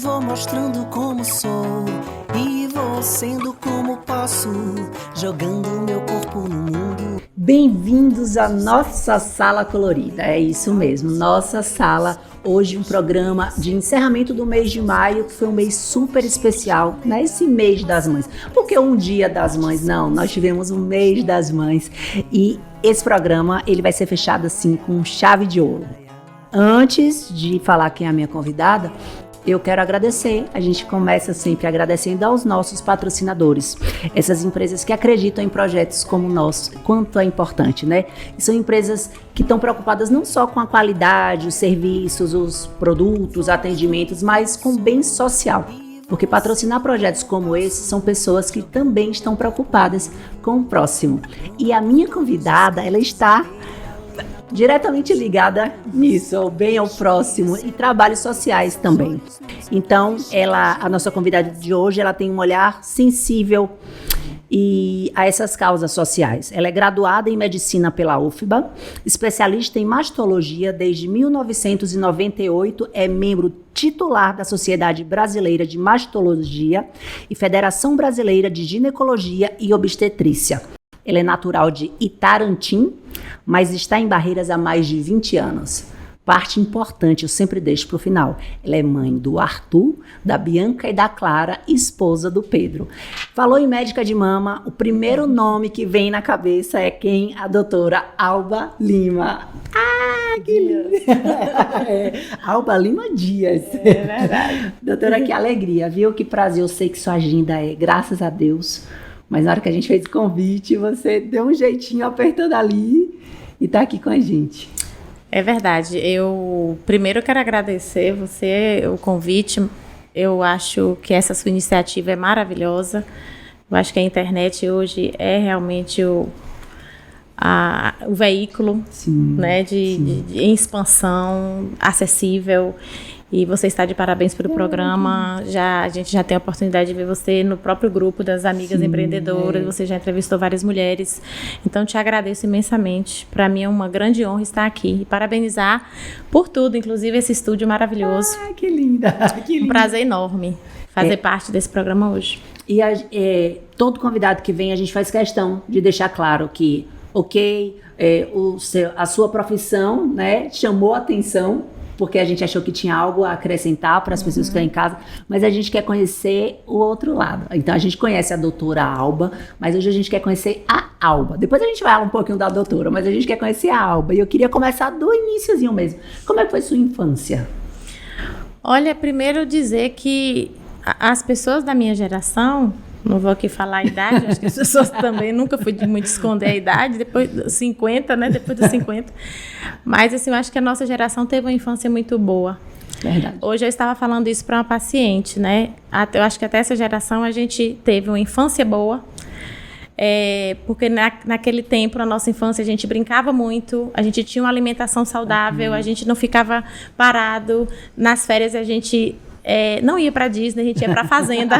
Vou mostrando como sou e vou sendo como posso, jogando meu corpo no mundo. Bem-vindos à nossa Sala Colorida, é isso mesmo, nossa sala. Hoje um programa de encerramento do mês de maio, que foi um mês super especial, nesse mês das mães. Porque um dia das mães, não, nós tivemos um mês das mães e esse programa ele vai ser fechado assim com chave de ouro. Antes de falar quem é a minha convidada, eu quero agradecer, a gente começa sempre agradecendo aos nossos patrocinadores, essas empresas que acreditam em projetos como o nosso, quanto é importante, né? E são empresas que estão preocupadas não só com a qualidade, os serviços, os produtos, os atendimentos, mas com o bem social. Porque patrocinar projetos como esse são pessoas que também estão preocupadas com o próximo. E a minha convidada, ela está diretamente ligada nisso, ao bem ao próximo e trabalhos sociais também. Então, a nossa convidada de hoje, ela tem um olhar sensível a essas causas sociais. Ela é graduada em medicina pela UFBA, especialista em mastologia desde 1998, é membro titular da Sociedade Brasileira de Mastologia e Federação Brasileira de Ginecologia e Obstetrícia. Ela é natural de Itarantim, mas está em Barreiras há mais de 20 anos. Parte importante, eu sempre deixo para o final. Ela é mãe do Arthur, da Bianca e da Clara, esposa do Pedro. Falou em médica de mama, o primeiro nome que vem na cabeça é quem? A doutora Alba Lima. Ah, que lindo! Alba Lima Dias. É verdade. Doutora, que alegria, viu? Que prazer, eu sei que sua agenda é, graças a Deus. Mas na hora que a gente fez o convite, você deu um jeitinho apertando ali e está aqui com a gente. É verdade. Eu primeiro quero agradecer você, o convite. Eu acho que essa sua iniciativa é maravilhosa. Eu acho que a internet hoje é realmente o veículo, sim, né, de expansão, acessível. E você está de parabéns pelo programa. A gente já tem a oportunidade de ver você no próprio grupo das amigas empreendedoras. Você já entrevistou várias mulheres. Então, te agradeço imensamente. Para mim é uma grande honra estar aqui. E parabenizar por tudo, inclusive esse estúdio maravilhoso. Ah, que linda! Que linda. Um prazer enorme fazer parte desse programa hoje. E todo convidado que vem, a gente faz questão de deixar claro que, a sua profissão, né, chamou a atenção, porque a gente achou que tinha algo a acrescentar para as pessoas que estão em casa, mas a gente quer conhecer o outro lado. Então, a gente conhece a doutora Alba, mas hoje a gente quer conhecer a Alba. Depois a gente vai falar um pouquinho da doutora, mas a gente quer conhecer a Alba. E eu queria começar do iniciozinho mesmo. Como é que foi sua infância? Olha, primeiro dizer que as pessoas da minha geração, não vou aqui falar a idade, acho que as pessoas também, nunca fui de muito esconder a idade, depois dos 50, né? Depois dos 50. Mas, assim, eu acho que a nossa geração teve uma infância muito boa. Verdade. Hoje eu estava falando isso para uma paciente, né? Eu acho que até essa geração a gente teve uma infância boa, porque naquele tempo, na nossa infância, a gente brincava muito, a gente tinha uma alimentação saudável, a gente não ficava parado. Nas férias a gente não ia pra Disney, a gente ia pra fazenda.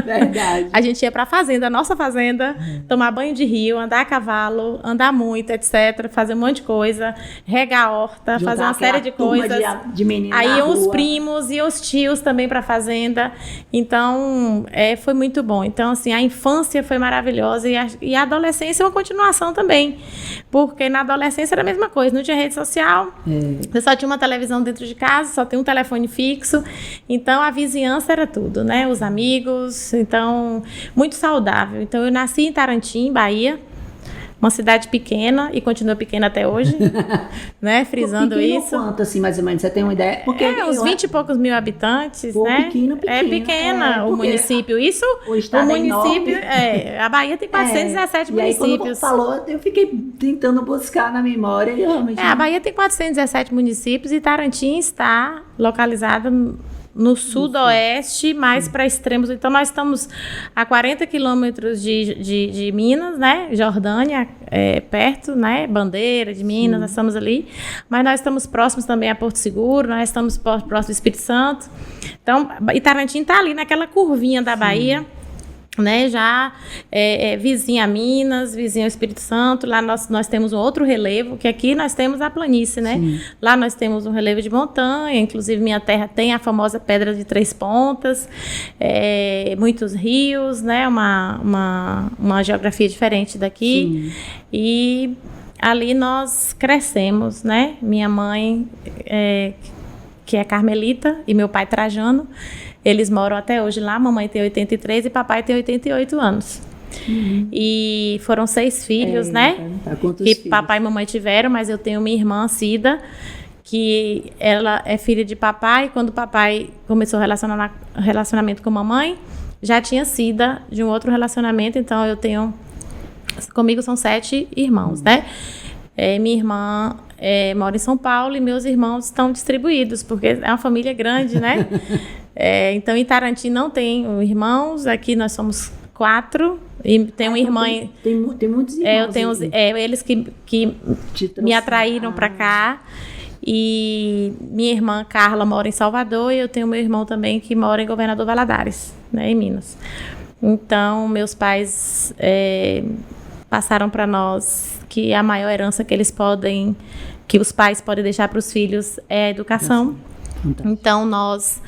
Verdade. A gente ia pra fazenda, a nossa fazenda, tomar banho de rio, andar a cavalo, andar muito, etc. Fazer um monte de coisa, regar a horta, juntar fazer uma série de coisas. De menina aí iam os primos e os tios também pra fazenda. Então, foi muito bom. Então, assim, a infância foi maravilhosa e a adolescência é uma continuação também. Porque na adolescência era a mesma coisa, não tinha rede social, você só tinha uma televisão dentro de casa, só tinha um telefone fixo. Então, a vizinhança era tudo, né? Os amigos, então, muito saudável. Então, eu nasci em Itarantim, Bahia, uma cidade pequena e continua pequena até hoje, né? Frisando isso. Quanto, assim, mais ou menos? Você tem uma ideia? Porque uns 20 e poucos mil habitantes, né? Pequeno. É pequena o município. Isso, o estado município, a Bahia tem 417 e municípios. Aí, quando falou, eu fiquei tentando buscar na memória e realmente... a Bahia tem 417 municípios e Itarantim está localizada no sudoeste, mais para extremos. Então, nós estamos a 40 quilômetros de Minas, né? Jordânia, perto, né? Bandeira de Minas, nós estamos ali. Mas nós estamos próximos também a Porto Seguro, nós estamos próximos do Espírito Santo. Então, Itarantim está ali naquela curvinha da Bahia. né, já vizinha a Minas, vizinha ao Espírito Santo. Lá nós temos um outro relevo, que aqui nós temos a planície, né? Sim. Lá nós temos um relevo de montanha, inclusive minha terra tem a famosa Pedra de Três Pontas, muitos rios, né? Uma geografia diferente daqui. Sim. E ali nós crescemos, né? Minha mãe, que é carmelita, e meu pai Trajano, eles moram até hoje lá. Mamãe tem 83 e papai tem 88 anos. Uhum. E foram 6 filhos, né? Que filhos? Papai e mamãe tiveram, mas eu tenho minha irmã, Cida, que ela é filha de papai. Quando o papai começou o relacionamento com mamãe, já tinha Cida de um outro relacionamento. Então eu tenho... Comigo são 7 irmãos, né? Minha irmã mora em São Paulo e meus irmãos estão distribuídos, porque é uma família grande, né? Então, em Tarantim não tenho irmãos, aqui nós somos 4, e tem uma irmã... Tem muitos irmãos. Eu tenho eles que me atraíram para cá, e minha irmã Carla mora em Salvador, e eu tenho meu irmão também que mora em Governador Valadares, né, em Minas. Então, meus pais passaram para nós que a maior herança que os pais podem deixar para os filhos é a educação. Então, nós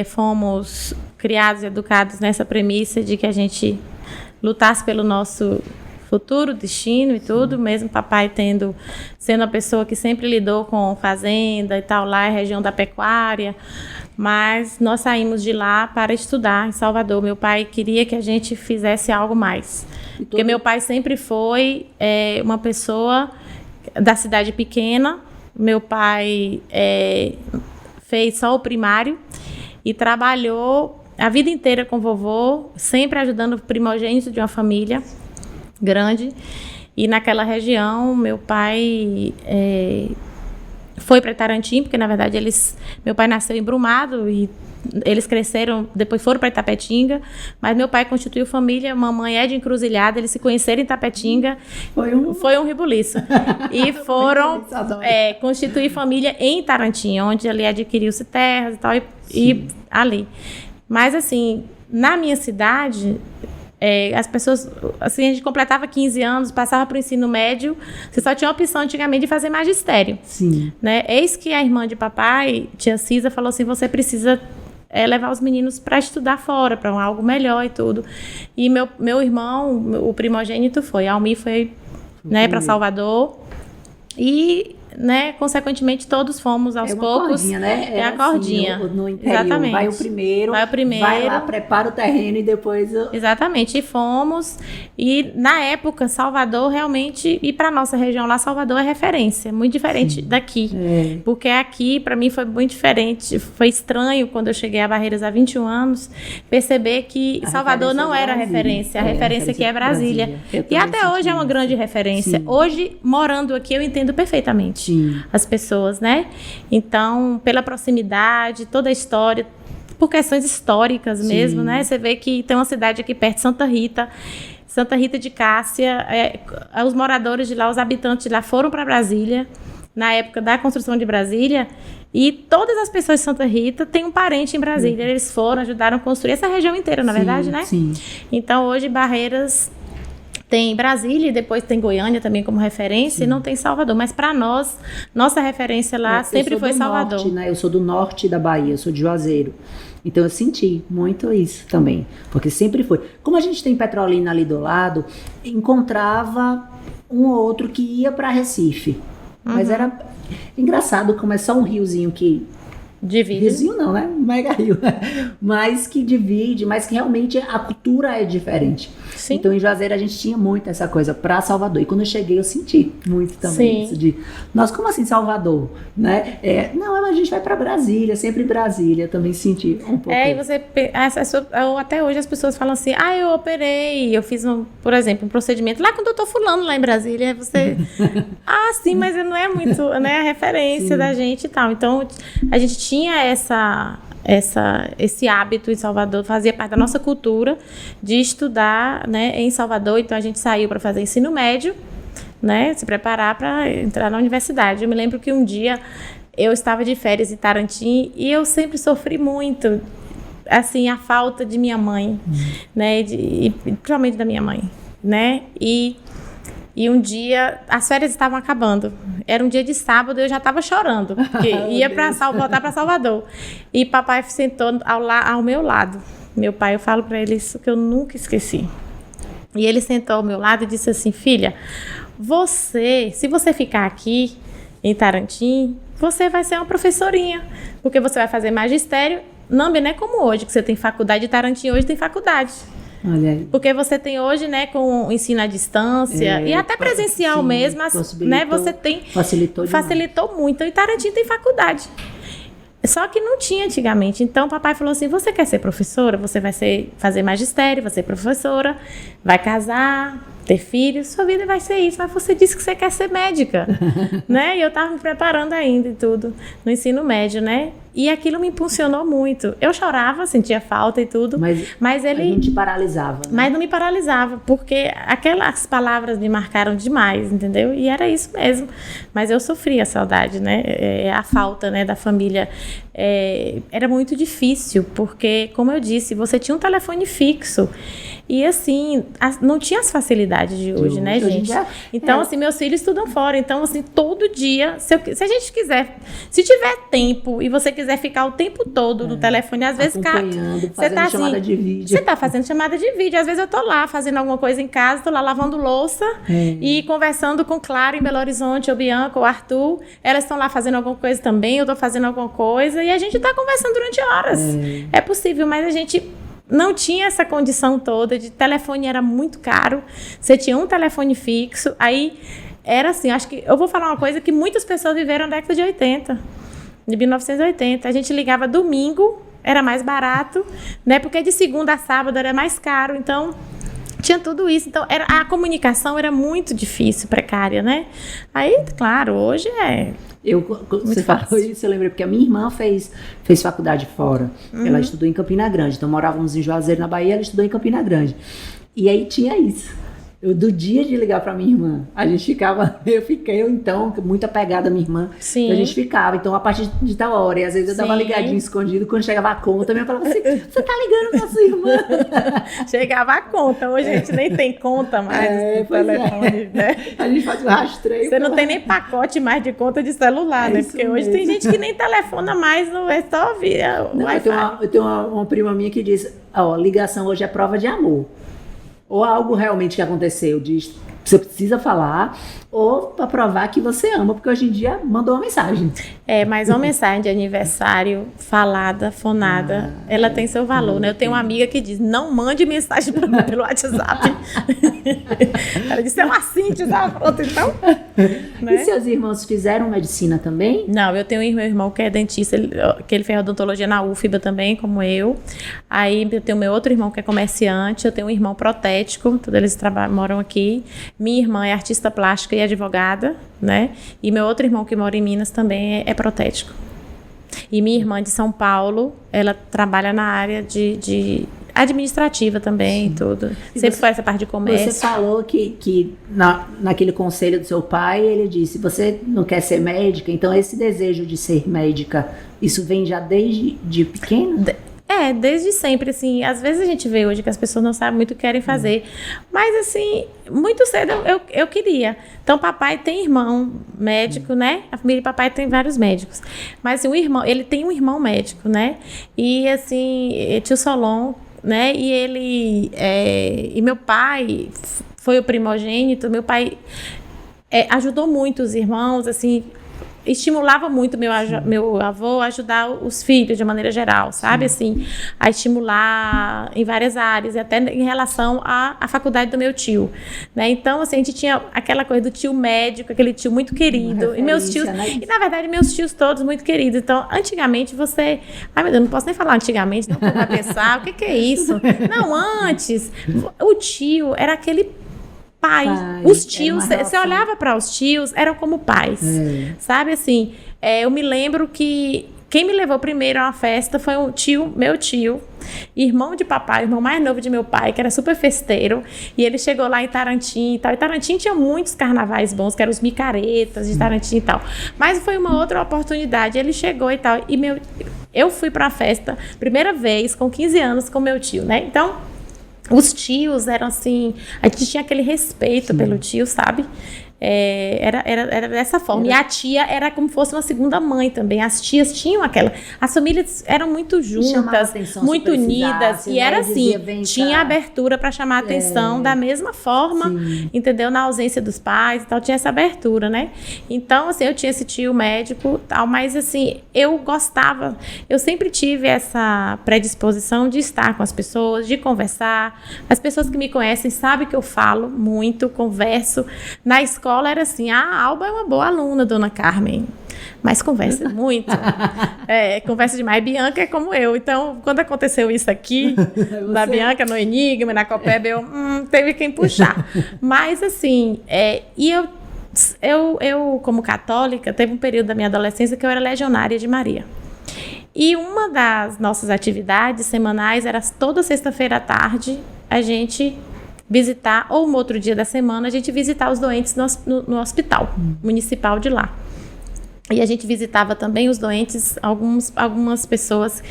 fomos criados e educados nessa premissa de que a gente lutasse pelo nosso futuro, destino e tudo, mesmo papai sendo a pessoa que sempre lidou com fazenda e tal, lá é região da pecuária, mas nós saímos de lá para estudar em Salvador. Meu pai queria que a gente fizesse algo mais, porque meu pai sempre foi uma pessoa da cidade pequena. Meu pai fez só o primário e trabalhou a vida inteira com o vovô, sempre ajudando o primogênito de uma família grande. E naquela região, meu pai foi para Tarantim, porque na verdade meu pai nasceu em Brumado e eles cresceram, depois foram para Itapetinga, mas meu pai constituiu família, mamãe é de Encruzilhada, eles se conheceram em Itapetinga, foi um rebuliço, e foram constituir família em Tarantim, onde ali adquiriu-se terras e tal, e ali. Mas assim, na minha cidade, as pessoas, assim, a gente completava 15 anos, passava para o ensino médio, você só tinha a opção antigamente de fazer magistério. Sim. Né? Eis que a irmã de papai, tia Cisa, falou assim, você precisa levar os meninos para estudar fora, para algo melhor e tudo. E meu irmão, o primogênito Almir foi para Salvador e... né, consequentemente todos fomos aos poucos. Cordinha, né? É a cordinha. Assim, no interior. Exatamente. Vai o primeiro, vai lá, prepara o terreno e depois... Exatamente, e fomos. E na época, Salvador realmente, e para nossa região lá, Salvador é referência, muito diferente daqui. Porque aqui, para mim, foi muito diferente. Foi estranho, quando eu cheguei a Barreiras há 21 anos, perceber que Salvador não era a referência. A referência aqui é Brasília. E até hoje é uma grande referência. Sim. Hoje, morando aqui, eu entendo perfeitamente. Sim. As pessoas, né? Então, pela proximidade, toda a história, por questões históricas mesmo, né? Você vê que tem uma cidade aqui perto, Santa Rita de Cássia, os moradores de lá, os habitantes de lá foram para Brasília, na época da construção de Brasília, e todas as pessoas de Santa Rita têm um parente em Brasília. Eles foram, ajudaram a construir essa região inteira, na verdade, né? Sim. Então, hoje, Barreiras... tem Brasília e depois tem Goiânia também como referência. Sim. E não tem Salvador. Mas para nós, nossa referência lá sempre foi Salvador. Norte, né? Eu sou do norte da Bahia, eu sou de Juazeiro. Então eu senti muito isso também. Porque sempre foi. Como a gente tem Petrolina ali do lado, encontrava um ou outro que ia para Recife. Mas era engraçado como é só um riozinho que... divide. Riozinho não, né? Mega rio. Mas que divide, mas que realmente a cultura é diferente. Sim. Então, em Juazeiro, a gente tinha muito essa coisa para Salvador. E quando eu cheguei, eu senti muito também. Sim. Isso de, nossa, como assim Salvador? Né? Não, a gente vai para Brasília, sempre Brasília. Eu também senti um pouco. E você, até hoje as pessoas falam assim, eu operei, eu fiz, por exemplo, um procedimento lá com o doutor fulano lá em Brasília. Você, sim, mas não é muito, né, a referência da gente e tal. Então, a gente tinha esse hábito em Salvador, fazia parte da nossa cultura de estudar, né, em Salvador. Então a gente saiu para fazer ensino médio, né, se preparar para entrar na universidade. Eu me lembro que um dia eu estava de férias em Tarantim e eu sempre sofri muito. assim, a falta de minha mãe, né? E principalmente da minha mãe, né? E um dia, as férias estavam acabando. Era um dia de sábado e eu já estava chorando. Porque ia voltar para Salvador. E papai sentou ao meu lado. Meu pai, eu falo para ele isso que eu nunca esqueci. E ele sentou ao meu lado e disse assim: filha, se você ficar aqui em Tarantim, você vai ser uma professorinha. Porque você vai fazer magistério. Não é como hoje, que você tem faculdade. De Tarantim hoje tem faculdade. Olha aí. Porque você tem hoje, né, com o ensino à distância e até presencial, sim, mesmo, né, você tem... Facilitou muito. Então, em Tarantim tem faculdade. Só que não tinha antigamente. Então, o papai falou assim: você quer ser professora? Você vai fazer magistério, vai ser professora, vai casar, ter filhos, sua vida vai ser isso. Mas você disse que você quer ser médica, né? E eu estava me preparando ainda e tudo, no ensino médio, né? E aquilo me impulsionou muito. Eu chorava, sentia falta e tudo, mas ele... não te paralisava, né? Mas não me paralisava, porque aquelas palavras me marcaram demais, entendeu? E era isso mesmo. Mas eu sofria a saudade, né? A falta, né, da família. Era muito difícil, porque, como eu disse, você tinha um telefone fixo. E assim, não tinha as facilidades de hoje, né, gente? Então, assim, meus filhos estudam fora. Então, assim, todo dia, se a gente quiser, se tiver tempo e você quiser ficar o tempo todo no telefone, às vezes, você tá chamada de vídeo. Você tá fazendo chamada de vídeo. Às vezes eu tô lá fazendo alguma coisa em casa, tô lá lavando louça e conversando com Clara em Belo Horizonte, ou Bianca, ou Arthur. Elas estão lá fazendo alguma coisa também, eu tô fazendo alguma coisa e a gente tá conversando durante horas. É possível, mas a gente não tinha essa condição toda. De telefone era muito caro. Você tinha um telefone fixo. Aí era assim, acho que eu vou falar uma coisa que muitas pessoas viveram na década de 80, de 1980. A gente ligava domingo, era mais barato, né? Porque de segunda a sábado era mais caro. Então tinha tudo isso. Então a comunicação era muito difícil, precária, né? Aí, claro, hoje você falou isso, eu lembrei, porque a minha irmã fez faculdade fora. Ela estudou em Campina Grande. Então, morávamos em Juazeiro, na Bahia, ela estudou em Campina Grande. E aí tinha isso. Do dia de ligar pra minha irmã, a gente ficava, eu então, muito apegada à minha irmã. Sim. Então a gente ficava, então a partir de tal hora, e às vezes eu dava ligadinho escondido, quando chegava a conta, minha falava assim: você tá ligando pra sua irmã? Chegava a conta, hoje a gente nem tem conta mais no telefone, né? A gente faz um rastreio. Você não tem nem pacote mais de conta de celular, né? Porque hoje tem gente que nem telefona mais, não é só via o Wi-Fi. Eu tenho uma prima minha que diz: ligação hoje é prova de amor. Ou algo realmente que aconteceu, você precisa falar, ou para provar que você ama, porque hoje em dia mandou uma mensagem. Mas uma mensagem de aniversário falada, fonada, ela tem seu valor, né? Eu tenho uma amiga que diz: não mande mensagem para mim pelo WhatsApp. Ela disse: é uma síntese, pronto, então. Né? E seus irmãos fizeram medicina também? Não, eu tenho um irmão que é dentista, que ele fez odontologia na UFBA também, como eu. Aí eu tenho meu outro irmão que é comerciante, eu tenho um irmão protético, todos eles moram aqui. Minha irmã é artista plástica e advogada, né? E meu outro irmão que mora em Minas também é protético. E minha irmã de São Paulo, ela trabalha na área de administrativa também e tudo. Sempre foi essa parte de comércio. Você falou que naquele conselho do seu pai, ele disse: você não quer ser médica? Então esse desejo de ser médica, isso vem já desde pequena? Desde sempre, assim. Às vezes a gente vê hoje que as pessoas não sabem muito o que querem fazer. Mas, assim, muito cedo eu queria. Então, papai tem irmão médico, né? A família de papai tem vários médicos. Mas, assim, ele tem um irmão médico, né? E, assim, tio Solon, né? E e meu pai foi o primogênito. Meu pai ajudou muito os irmãos, assim... estimulava muito meu avô a ajudar os filhos de maneira geral, sabe? Assim, a estimular em várias áreas, e até em relação à faculdade do meu tio, né? Então, assim, a gente tinha aquela coisa do tio médico, aquele tio muito querido, e meus tios, e na verdade meus tios todos muito queridos. Então, antigamente ai meu Deus, não posso nem falar antigamente, não vai pensar, o que é isso? Não, antes, o tio era aquele pai. Os tios, você olhava para os tios, eram como pais, sabe? Assim, eu me lembro que Quem me levou primeiro a uma festa foi meu tio, irmão de papai, irmão mais novo de meu pai, que era super festeiro, e ele chegou lá em Tarantim e tal. E Tarantim tinha muitos carnavais bons, que eram os micaretas de Tarantim e tal. Mas foi uma outra oportunidade, ele chegou e tal, e eu fui pra festa, primeira vez, com 15 anos, com meu tio, né? Então, os tios eram assim, a gente tinha aquele respeito pelo tio, sabe? Era dessa forma. E a tia era como se fosse uma segunda mãe também. As tias tinham as famílias eram muito juntas, muito unidas. E era assim, tinha abertura para chamar a atenção da mesma forma, entendeu? Na ausência dos pais e tal, tinha essa abertura, né? Então, assim, eu tinha esse tio médico tal, mas assim, eu sempre tive essa predisposição de estar com as pessoas, de conversar. As pessoas que me conhecem sabem que eu falo muito, converso. Na escola era assim, a Alba é uma boa aluna, dona Carmen, mas conversa muito, conversa demais. Bianca é como eu, então quando aconteceu isso aqui, da Bianca no Enigma, na Copeb, teve quem puxar, mas assim, e eu como católica, teve um período da minha adolescência que eu era legionária de Maria. E uma das nossas atividades semanais era toda sexta-feira à tarde, a gente visitar, ou um outro dia da semana, a gente visitar os doentes no hospital municipal de lá. E a gente visitava também os doentes, algumas pessoas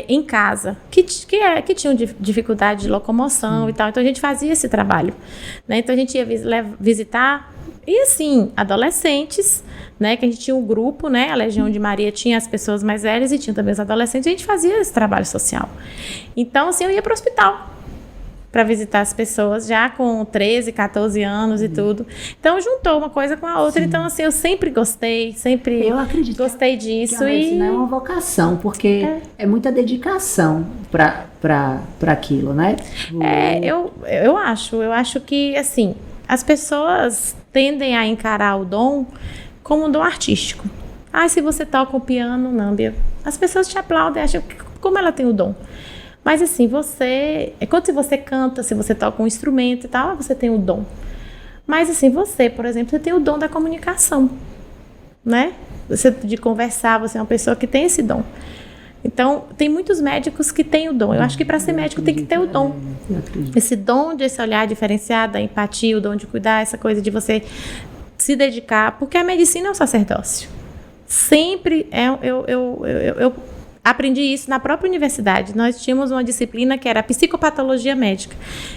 em casa, que tinham dificuldade de locomoção e tal. Então a gente fazia esse trabalho, né? Então a gente ia visitar, e assim, adolescentes, né? Que a gente tinha um grupo, né? A Legião de Maria tinha as pessoas mais velhas e tinha também os adolescentes, e a gente fazia esse trabalho social. Então, assim, eu ia para o hospital para visitar as pessoas já com 13, 14 anos e tudo. Então, juntou uma coisa com a outra. Sim. Então, assim, eu sempre gostei, eu acredito gostei disso. Que a medicina é uma vocação, porque é muita dedicação para aquilo, né? Eu acho que, assim, as pessoas tendem a encarar o dom como um dom artístico. Se você toca o piano, Nâmbia, as pessoas te aplaudem, acham como ela tem o dom. Mas assim, quando você canta, se você toca um instrumento e tal, você tem o dom. Mas assim, você, por exemplo, você tem o dom da comunicação, né? De conversar, você é uma pessoa que tem esse dom. Então, tem muitos médicos que têm o dom. Eu acho que para ser médico tem que ter o dom. Esse dom de esse olhar diferenciado, a empatia, o dom de cuidar, essa coisa de você se dedicar, porque a medicina é um sacerdócio. Sempre eu aprendi isso na própria universidade. Nós tínhamos uma disciplina que era a psicopatologia médica.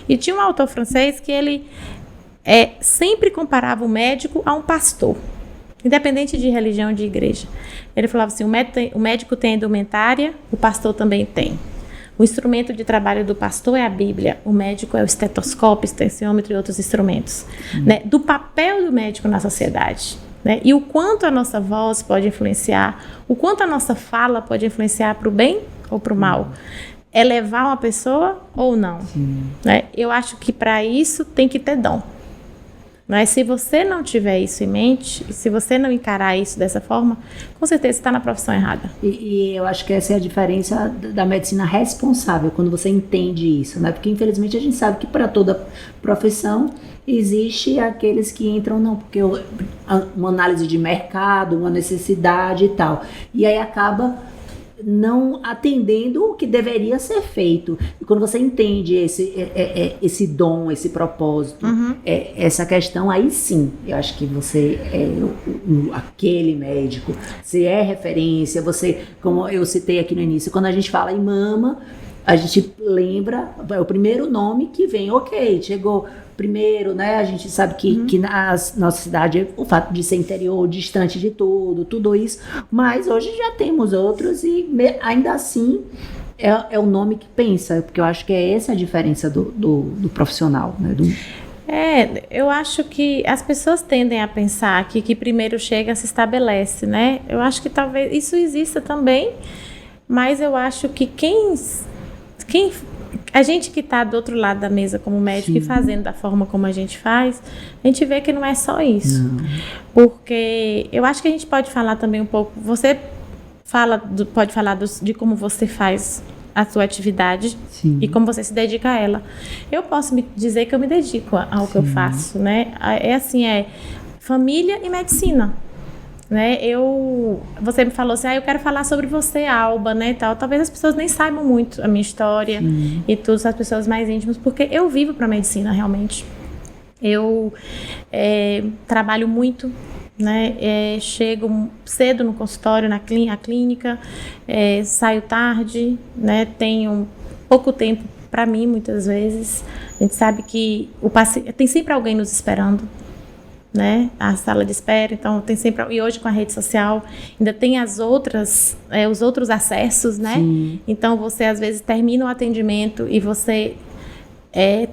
E tinha um autor francês que ele sempre comparava o médico a um pastor, independente de religião, de igreja. Ele falava assim, o médico tem a indumentária, o pastor também tem. O instrumento de trabalho do pastor é a Bíblia, o médico é o estetoscópio, estenciômetro e outros instrumentos. Né? Do papel do médico na sociedade. Né? E o quanto a nossa voz pode influenciar, o quanto a nossa fala pode influenciar para o bem ou para o mal. É levar uma pessoa ou não? Né? Eu acho que para isso tem que ter dom. Mas se você não tiver isso em mente, se você não encarar isso dessa forma, com certeza está na profissão errada. E eu acho que essa é a diferença da medicina responsável, quando você entende isso, né? Porque infelizmente a gente sabe que para toda profissão existe aqueles que entram, não, porque uma análise de mercado, uma necessidade e tal. E aí acaba não atendendo o que deveria ser feito. E quando você entende esse dom, esse propósito, essa questão, aí sim, eu acho que você é aquele médico, você é referência, você, como eu citei aqui no início, quando a gente fala em mama, a gente lembra, é o primeiro nome que vem, ok, chegou primeiro, né? A gente sabe que na nossa cidade, o fato de ser interior, distante de tudo isso, mas hoje já temos outros e ainda assim é o nome que pensa, porque eu acho que é essa a diferença do profissional, né? Eu acho que as pessoas tendem a pensar que primeiro chega, se estabelece, né? Eu acho que talvez isso exista também, mas eu acho que a gente que está do outro lado da mesa como médico, sim, e fazendo da forma como a gente faz, a gente vê que não é só isso. Não. Porque eu acho que a gente pode falar também um pouco, você pode falar de como você faz a sua atividade, sim, e como você se dedica a ela. Eu posso me dizer que eu me dedico ao, sim, que eu faço, né? É assim, família e medicina. né? Você me falou assim, eu quero falar sobre você, Alba, né, tal. Talvez as pessoas nem saibam muito a minha história e tudo, as pessoas mais íntimas, porque eu vivo para medicina, realmente. Eu trabalho muito, né? Chego cedo no consultório, na clínica, saio tarde, né? Tenho pouco tempo para mim, muitas vezes. A gente sabe que o paciente tem sempre alguém nos esperando, né? A sala de espera, então tem sempre. E hoje com a rede social ainda tem os outros acessos, né? Sim. Então você às vezes termina o atendimento e você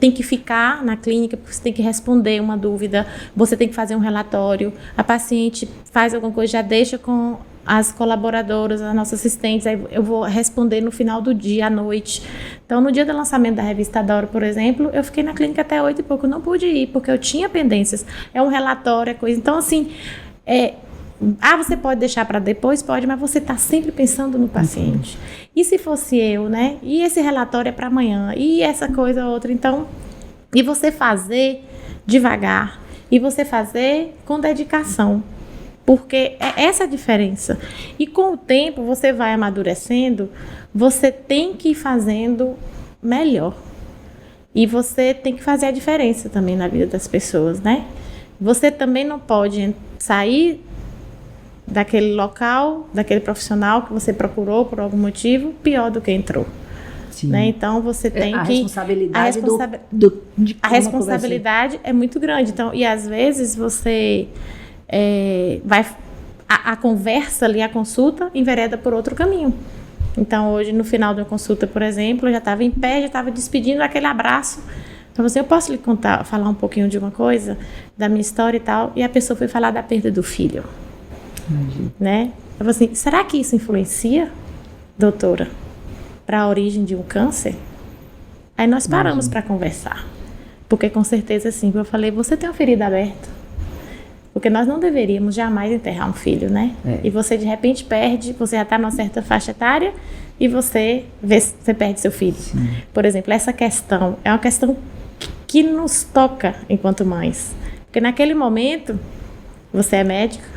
tem que ficar na clínica, porque você tem que responder uma dúvida, você tem que fazer um relatório, a paciente faz alguma coisa, já deixa com as colaboradoras, as nossas assistentes, aí eu vou responder no final do dia, à noite. Então, no dia do lançamento da revista Adoro, por exemplo, eu fiquei na clínica até 8 e pouco, não pude ir, porque eu tinha pendências, um relatório, coisa. Então, assim, você pode deixar para depois? Pode, mas você está sempre pensando no paciente. E se fosse eu, né? E esse relatório é para amanhã, e essa coisa outra. Então, e você fazer devagar, e você fazer com dedicação, porque é essa a diferença. E com o tempo, você vai amadurecendo, você tem que ir fazendo melhor. E você tem que fazer a diferença também na vida das pessoas, né? Você também não pode sair daquele local, daquele profissional que você procurou por algum motivo, pior do que entrou. Né? Então você tem a que... Responsabilidade a responsabilidade é muito grande. Então, e às vezes você vai... A conversa ali, a consulta, envereda por outro caminho. Então, hoje, no final da consulta, por exemplo, eu já estava em pé, já estava despedindo aquele abraço. Então, eu posso lhe falar um pouquinho de uma coisa, da minha história e tal? E a pessoa foi falar da perda do filho. Né? Eu falei assim, será que isso influencia, doutora, para a origem de um câncer? Aí nós paramos para conversar. Porque com certeza, sim, eu falei, você tem uma ferida aberta. Porque nós não deveríamos jamais enterrar um filho, né? E você de repente perde, você já está numa certa faixa etária e você perde seu filho. Sim. Por exemplo, essa questão é uma questão que nos toca enquanto mães. Porque naquele momento, você é médica,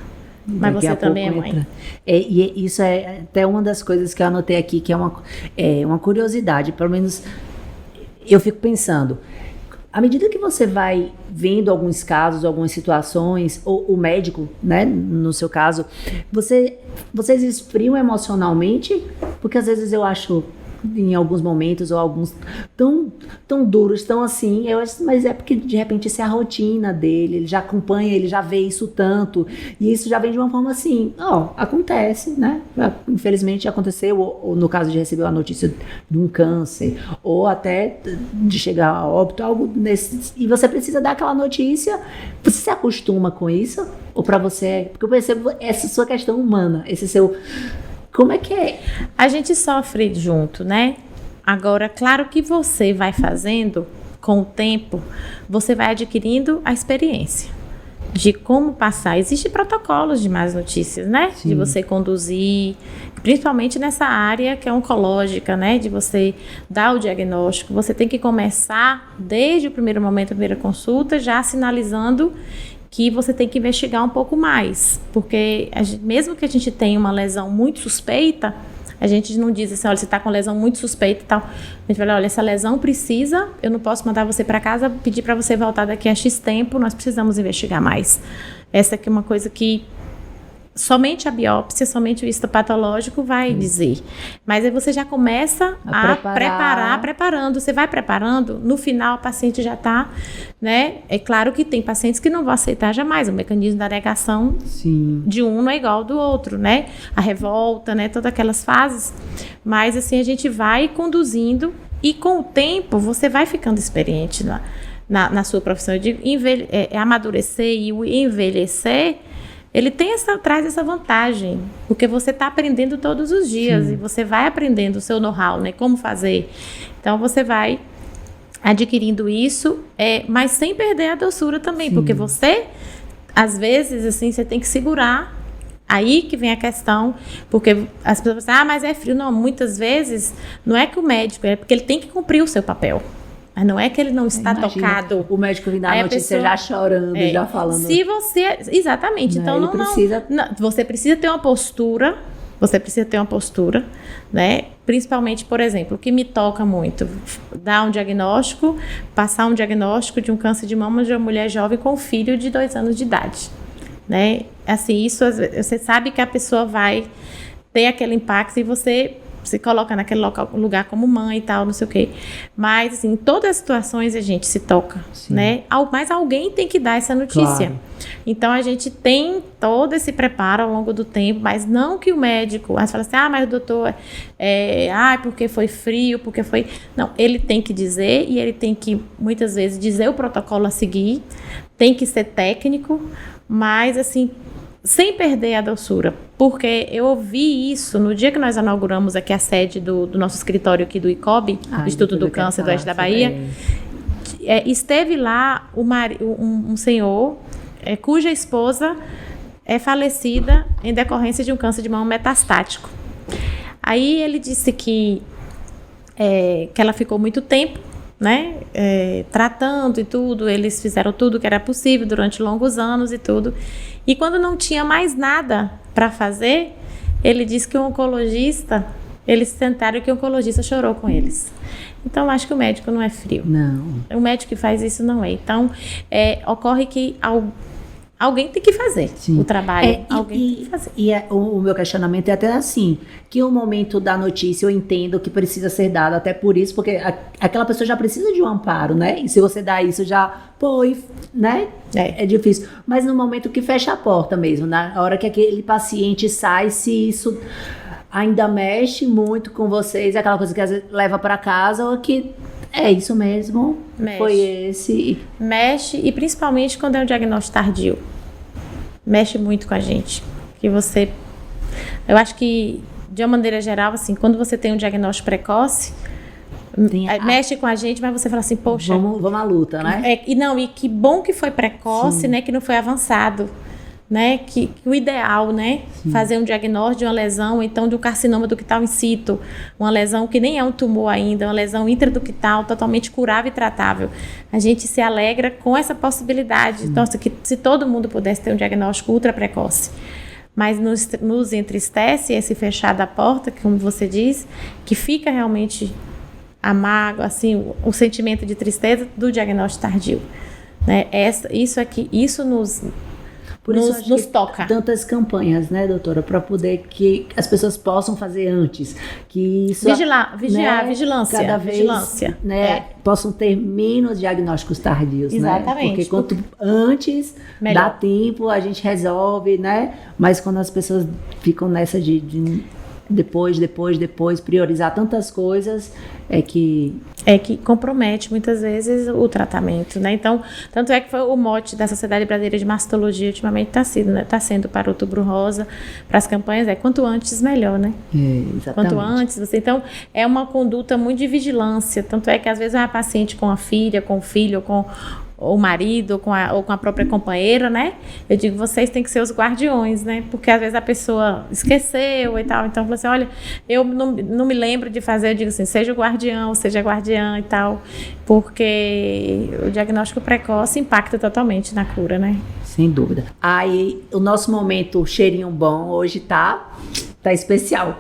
mas você também é mãe. E isso é até uma das coisas que eu anotei aqui, que é uma curiosidade. Pelo menos eu fico pensando, à medida que você vai vendo alguns casos, algumas situações, ou o médico, né, no seu caso, vocês esfriam emocionalmente? Porque às vezes eu acho, em alguns momentos, ou alguns tão duros, tão assim, mas é porque de repente isso é a rotina dele, ele já acompanha, ele já vê isso tanto, e isso já vem de uma forma assim, acontece, né? Infelizmente aconteceu, ou no caso de receber a notícia de um câncer, ou até de chegar a óbito, algo nesse, e você precisa dar aquela notícia. Você se acostuma com isso? Ou para você, porque eu percebo essa sua questão humana, esse seu... Como é que é? A gente sofre junto, né? Agora, claro que você vai fazendo, com o tempo, você vai adquirindo a experiência de como passar. Existem protocolos de más notícias, né? Sim. De você conduzir, principalmente nessa área que é oncológica, né? De você dar o diagnóstico. Você tem que começar, desde o primeiro momento, a primeira consulta, já sinalizando que você tem que investigar um pouco mais, porque mesmo que a gente tenha uma lesão muito suspeita, a gente não diz assim, olha, você está com lesão muito suspeita e tal. A gente fala, olha, essa lesão precisa, eu não posso mandar você para casa, pedir para você voltar daqui a X tempo, nós precisamos investigar mais. Essa aqui é uma coisa que somente a biópsia, somente o histopatológico vai dizer. Mas aí você já começa a preparando. Você vai preparando, no final a paciente já está, né? É claro que tem pacientes que não vão aceitar jamais. O mecanismo da negação de um não é igual ao do outro, né? A revolta, né? Todas aquelas fases. Mas assim, a gente vai conduzindo e com o tempo você vai ficando experiente na sua profissão. Eu digo, amadurecer e envelhecer, ele traz essa vantagem, porque você está aprendendo todos os dias. Sim. E você vai aprendendo o seu know-how, né? Como fazer. Então, você vai adquirindo isso, mas sem perder a doçura também. Sim. Porque você, às vezes, assim, você tem que segurar. Aí que vem a questão, porque as pessoas pensam, mas é frio. Não, muitas vezes, não é que o médico, é porque ele tem que cumprir o seu papel. Mas não é que ele não está Imagina, tocado. O médico vem dar Aí a notícia pessoa, já chorando, já falando. Se você... Exatamente. Né, Então, ele precisa... você precisa ter uma postura. Você precisa ter uma postura, né? Principalmente, por exemplo, o que me toca muito, dar um diagnóstico, passar um diagnóstico de um câncer de mama de uma mulher jovem com um filho de 2 anos de idade, né? Assim, isso você sabe que a pessoa vai ter aquele impacto e você se coloca naquele lugar como mãe e tal, não sei o quê. Mas, assim, em todas as situações a gente se toca, né? Mas alguém tem que dar essa notícia. Claro. Então, a gente tem todo esse preparo ao longo do tempo, mas não que o médico... Mas fala assim, mas o doutor... porque foi frio, porque foi... Não, ele tem que dizer e ele tem que, muitas vezes, dizer o protocolo a seguir. Tem que ser técnico, mas, assim... sem perder a doçura, porque eu ouvi isso no dia que nós inauguramos aqui a sede do nosso escritório aqui do ICOB, do Instituto do Câncer do Oeste da Bahia. Esteve lá um senhor cuja esposa é falecida em decorrência de um câncer de mama metastático. Aí ele disse que ela ficou muito tempo, né, tratando e tudo, eles fizeram tudo que era possível durante longos anos e tudo, e quando não tinha mais nada para fazer, ele disse que o oncologista, eles sentaram e que o oncologista chorou com eles. Então, acho que o médico não é frio. Não. O médico que faz isso não é. Então, ocorre que alguém tem que fazer o trabalho. Alguém tem que fazer. E o meu questionamento é até assim, que o momento da notícia eu entendo que precisa ser dado, até por isso, porque aquela pessoa já precisa de um amparo, né? E se você dá isso já, né? É difícil. Mas no momento que fecha a porta mesmo, na hora que aquele paciente sai, se isso ainda mexe muito com vocês, é aquela coisa que às vezes leva para casa ou que... É isso mesmo, mexe. Foi esse. Mexe, e principalmente quando é um diagnóstico tardio. Mexe muito com a gente. Eu acho que, de uma maneira geral, assim, quando você tem um diagnóstico precoce, mexe com a gente, mas você fala assim, poxa... Vamos à luta, né? E que bom que foi precoce, né, que não foi avançado. Né, que o ideal, né, fazer um diagnóstico de uma lesão, então de um carcinoma ductal in situ, uma lesão que nem é um tumor ainda, uma lesão intraductal, totalmente curável e tratável. A gente se alegra com essa possibilidade. Nossa, que se todo mundo pudesse ter um diagnóstico ultra precoce. Mas nos entristece esse fechar da porta, como você diz, que fica realmente amargo, assim, o sentimento de tristeza do diagnóstico tardio. Né? Isso Por isso nos toca. Tantas campanhas, né, doutora, para poder que as pessoas possam fazer antes, que isso vigiar, né, vigilância, cada vez, né, possam ter menos diagnósticos tardios, exatamente, né? Porque quanto antes melhor. Dá tempo, a gente resolve, né? Mas quando as pessoas ficam nessa de depois, priorizar tantas coisas, é que compromete muitas vezes o tratamento, né? Então, tanto é que foi o mote da Sociedade Brasileira de Mastologia ultimamente está sendo para o Outubro Rosa, para as campanhas, quanto antes melhor, né? Exatamente. Quanto antes, então, é uma conduta muito de vigilância, tanto é que às vezes a paciente com a filha, com o filho, com o marido, ou com a própria companheira, né? Eu digo, vocês têm que ser os guardiões, né? Porque às vezes a pessoa esqueceu e tal, então você, olha, eu não me lembro de fazer, eu digo assim, seja o guardião, seja a guardiã e tal, porque o diagnóstico precoce impacta totalmente na cura, né? Sem dúvida. Aí, o nosso momento cheirinho bom hoje tá especial.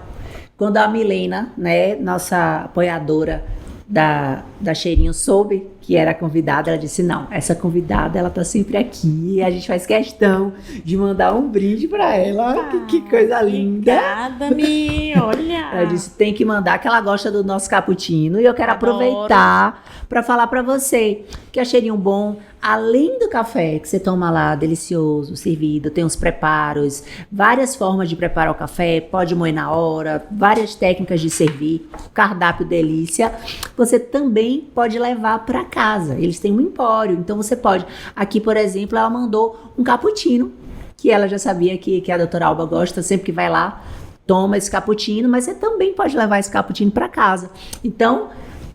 Quando a Milena, né, nossa apoiadora da Cheirinho, soube que era convidada, ela disse, não, essa convidada, ela tá sempre aqui, a gente faz questão de mandar um brinde pra ela. Que coisa linda. Obrigada, Mi, olha. Ela disse, tem que mandar, que ela gosta do nosso cappuccino, e eu quero aproveitar para falar para você que a Cheirinho Bom, além do café que você toma lá, delicioso, servido, tem os preparos, várias formas de preparar o café, pode moer na hora, várias técnicas de servir, cardápio delícia, você também pode levar para casa. Eles têm um empório, então você pode. Aqui, por exemplo, ela mandou um cappuccino, que ela já sabia que a doutora Alba gosta, sempre que vai lá, toma esse cappuccino, mas você também pode levar esse cappuccino para casa. Então,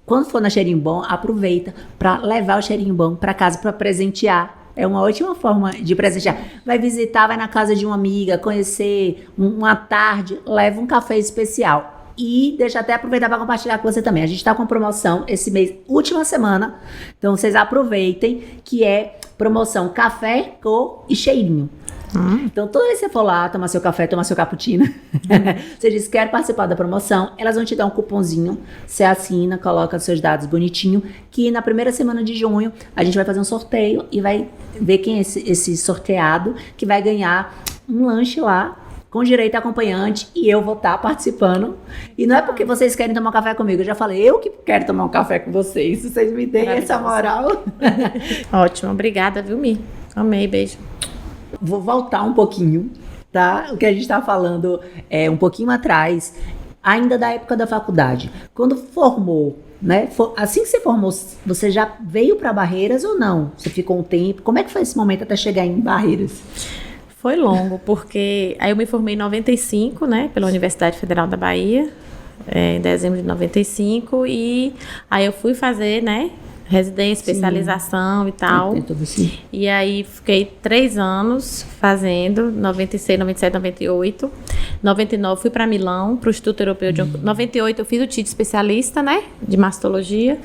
quando for na Cheirinho Bom, aproveita para levar o Cheirinho Bom para casa para presentear. É uma ótima forma de presentear. Vai visitar, vai na casa de uma amiga, conhecer uma tarde, leva um café especial. E deixa até aproveitar para compartilhar com você também. A gente está com promoção esse mês, última semana. Então vocês aproveitem, que é promoção café, cor e cheirinho. Então, toda vez que você for lá tomar seu café, tomar seu cappuccino, você diz que quer participar da promoção, elas vão te dar um cupomzinho, você assina, coloca seus dados bonitinho, que na primeira semana de junho a gente vai fazer um sorteio e vai ver quem é esse sorteado que vai ganhar um lanche lá, com direito a acompanhante, e eu vou estar participando. E não é porque vocês querem tomar um café comigo, eu já falei, eu que quero tomar um café com vocês, se vocês me deem essa moral. Ótimo, obrigada, viu, Mi? Amei, beijo. Vou voltar um pouquinho, tá? O que a gente estava falando um pouquinho atrás, ainda da época da faculdade. Quando formou, né? Assim que você formou, você já veio para Barreiras ou não? Você ficou um tempo? Como é que foi esse momento até chegar em Barreiras? Foi longo, porque aí eu me formei em 95, né? Pela Universidade Federal da Bahia, em dezembro de 95. E aí eu fui fazer, né? Residência, especialização e tal. E aí fiquei 3 anos fazendo, 96, 97, 98. 99 fui para Milão, para o Instituto Europeu de 98 eu fiz o título especialista, né, de mastologia.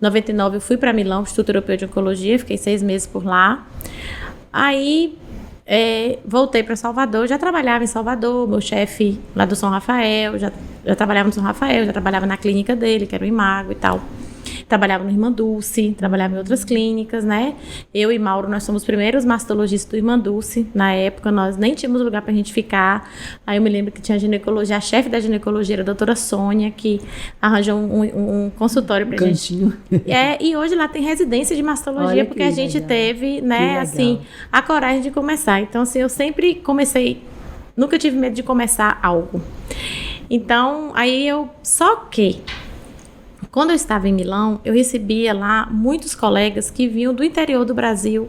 99 eu fui para Milão, para o Instituto Europeu de Oncologia, fiquei 6 meses por lá. Aí voltei para Salvador, já trabalhava em Salvador, meu chefe lá do São Rafael, já trabalhava no São Rafael, já trabalhava na clínica dele, que era o Imago e tal. Trabalhava no Irmã Dulce, trabalhava em outras clínicas, né? Eu e Mauro, nós somos os primeiros mastologistas do Irmã Dulce. Na época, nós nem tínhamos lugar pra gente ficar. Aí eu me lembro que tinha ginecologia, a chefe da ginecologia era a doutora Sônia, que arranjou um consultório pra gente. E hoje lá tem residência de mastologia, porque a gente teve, né, assim, a coragem de começar. Então, assim, eu sempre comecei, nunca tive medo de começar algo. Então, só que quando eu estava em Milão, eu recebia lá muitos colegas que vinham do interior do Brasil,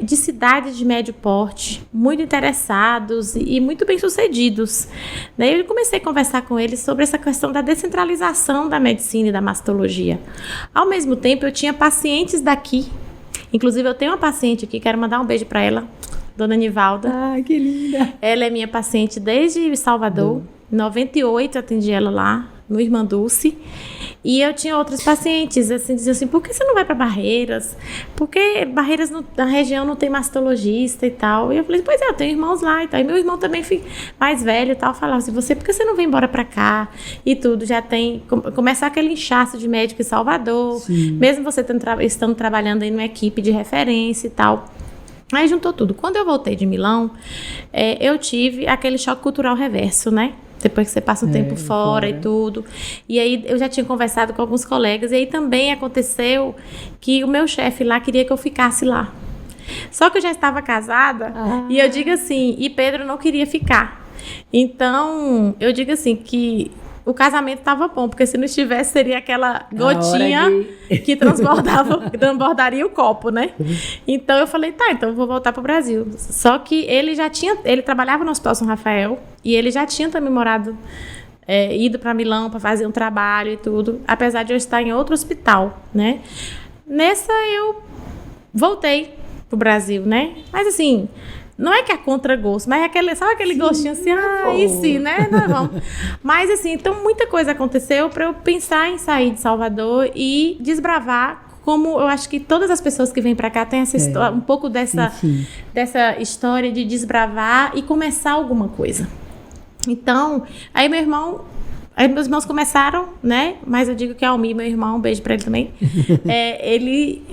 de cidades de médio porte, muito interessados e muito bem-sucedidos. Daí eu comecei a conversar com eles sobre essa questão da descentralização da medicina e da mastologia. Ao mesmo tempo, eu tinha pacientes daqui. Inclusive, eu tenho uma paciente aqui, quero mandar um beijo para ela, Dona Nivalda. Ai, que linda! Ela é minha paciente desde Salvador. Em 98, atendi ela lá, no Irmã Dulce. E eu tinha outros pacientes, assim, diziam assim, por que você não vai para Barreiras? Porque Barreiras, na região, não tem mastologista e tal. E eu falei, pois é, eu tenho irmãos lá e tal. E meu irmão também, mais velho e tal, falava assim, por que você não vem embora para cá? E tudo, já tem, começar aquele inchaço de médico em Salvador. Sim. Mesmo você estando trabalhando aí numa equipe de referência e tal. Aí juntou tudo. Quando eu voltei de Milão, eu tive aquele choque cultural reverso, né? Depois que você passa um tempo fora e tudo. E aí eu já tinha conversado com alguns colegas. E aí também aconteceu que o meu chefe lá queria que eu ficasse lá. Só que eu já estava casada. E eu digo assim, e Pedro não queria ficar. Então, eu digo assim, que o casamento estava bom, porque se não estivesse, seria aquela gotinha que transbordaria o copo, né? Então eu falei, então eu vou voltar para o Brasil. Só que ele trabalhava no Hospital São Rafael e ele já tinha também ido para Milão para fazer um trabalho e tudo, apesar de eu estar em outro hospital, né? Nessa eu voltei pro Brasil, né? Mas assim, não é que é contragosto, mas sabe aquele gostinho assim, sim, né? Não, vamos. Mas assim, então muita coisa aconteceu para eu pensar em sair de Salvador e desbravar, como eu acho que todas as pessoas que vêm para cá têm essa história, um pouco dessa história de desbravar e começar alguma coisa. Então, aí meus irmãos começaram, né? Mas eu digo que Almir, meu irmão, um beijo para ele também. Ele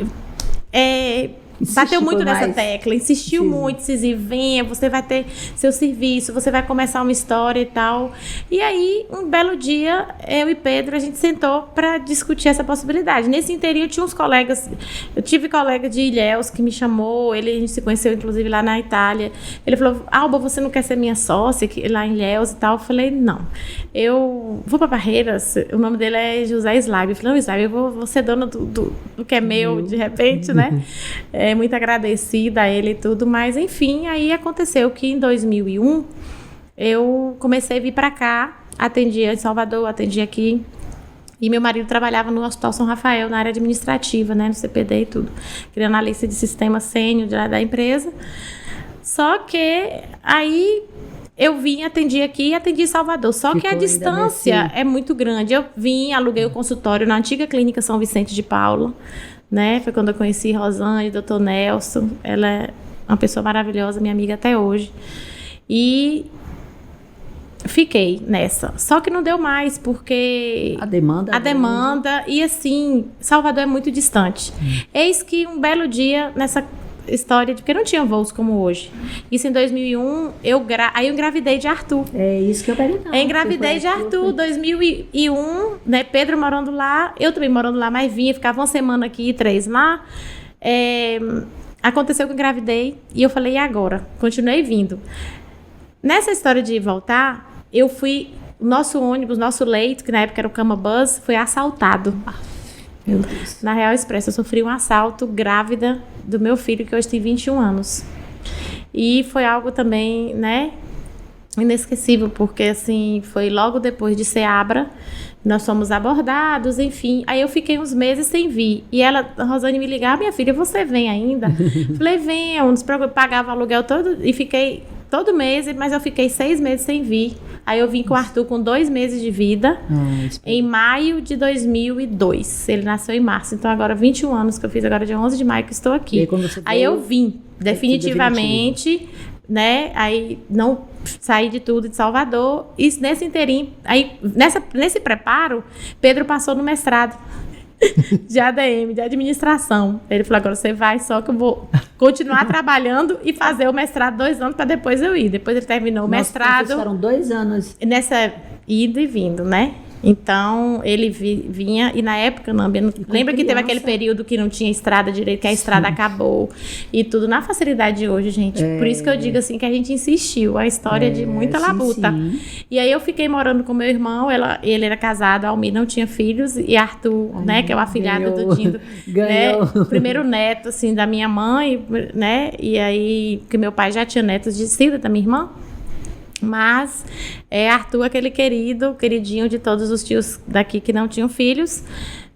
bateu muito nessa tecla, insistiu muito, venha, você vai ter seu serviço, você vai começar uma história e tal. E aí, um belo dia, eu e Pedro, a gente sentou para discutir essa possibilidade. Nesse interim, eu tinha uns colegas, eu tive colega de Ilhéus que me chamou, a gente se conheceu, inclusive, lá na Itália. Ele falou, Alba, você não quer ser minha sócia lá em Ilhéus e tal? Eu falei, não, eu vou para Barreiras, o nome dele é José Slaib. Eu falei, não, Slaib, eu vou ser dona do que é meu, de repente, né? Muito agradecida a ele e tudo, mas enfim, aí aconteceu que em 2001 eu comecei a vir para cá, atendia em Salvador, atendia aqui, e meu marido trabalhava no Hospital São Rafael, na área administrativa, né, no CPD e tudo, criando analista de sistema sênior da empresa. Só que aí eu vim, atendi aqui e atendi em Salvador. Só que a distância é muito grande. Eu vim, aluguei o consultório na antiga clínica São Vicente de Paulo, né? Foi quando eu conheci Rosane, Dr. Nelson. Ela é uma pessoa maravilhosa, minha amiga até hoje. E fiquei nessa. Só que não deu mais, porque a demanda e assim, Salvador é muito distante. Eis que um belo dia, nessa história de porque não tinha voos como hoje. Isso em 2001, aí eu engravidei de Arthur. É isso que eu perguntava. Eu engravidei de Arthur, 2001, né? Pedro morando lá, eu também morando lá, mas vinha, ficava uma semana aqui e 3 lá. Aconteceu que eu engravidei e eu falei, e agora? Continuei vindo. Nessa história de voltar, eu fui, nosso ônibus, nosso leito, que na época era o Cama Bus, foi assaltado. Meu Deus. Na Real Expresso, eu sofri um assalto grávida do meu filho, que hoje tem 21 anos. E foi algo também, né, inesquecível, porque assim, foi logo depois de Seabra, nós fomos abordados, enfim. Aí eu fiquei uns meses sem vir. E a Rosane me ligava, minha filha, você vem ainda? Falei, venha, não se preocupe, pagava aluguel todo e fiquei todo mês, mas eu fiquei 6 meses sem vir. Aí eu vim com o Arthur com 2 meses de vida, em maio de 2002. Ele nasceu em março, então agora 21 anos que eu fiz, agora dia 11 de maio que estou aqui. Aí eu vim, definitivamente, né? Aí não saí de tudo de Salvador. E nesse inteirinho, aí nesse preparo, Pedro passou no mestrado de ADM, de administração. Ele falou, agora você vai, só que eu vou continuar trabalhando e fazer o mestrado 2 anos para depois eu ir. Depois ele terminou o mestrado. Foram 2 anos. Nessa ida e vindo, né? Então, ele vinha, e na época, lembra que teve aquele período que não tinha estrada direito, que a estrada acabou, e tudo na facilidade de hoje, gente. Por isso que eu digo assim, que a gente insistiu, a história de muita labuta. Sim. E aí eu fiquei morando com meu irmão, ele era casado, Almir não tinha filhos, e Arthur, né, que é o afilhado do Dindo, né, o primeiro neto, assim, da minha mãe, né, e aí, que meu pai já tinha netos de Cida, da minha irmã. Mas Arthur, aquele queridinho de todos os tios daqui que não tinham filhos,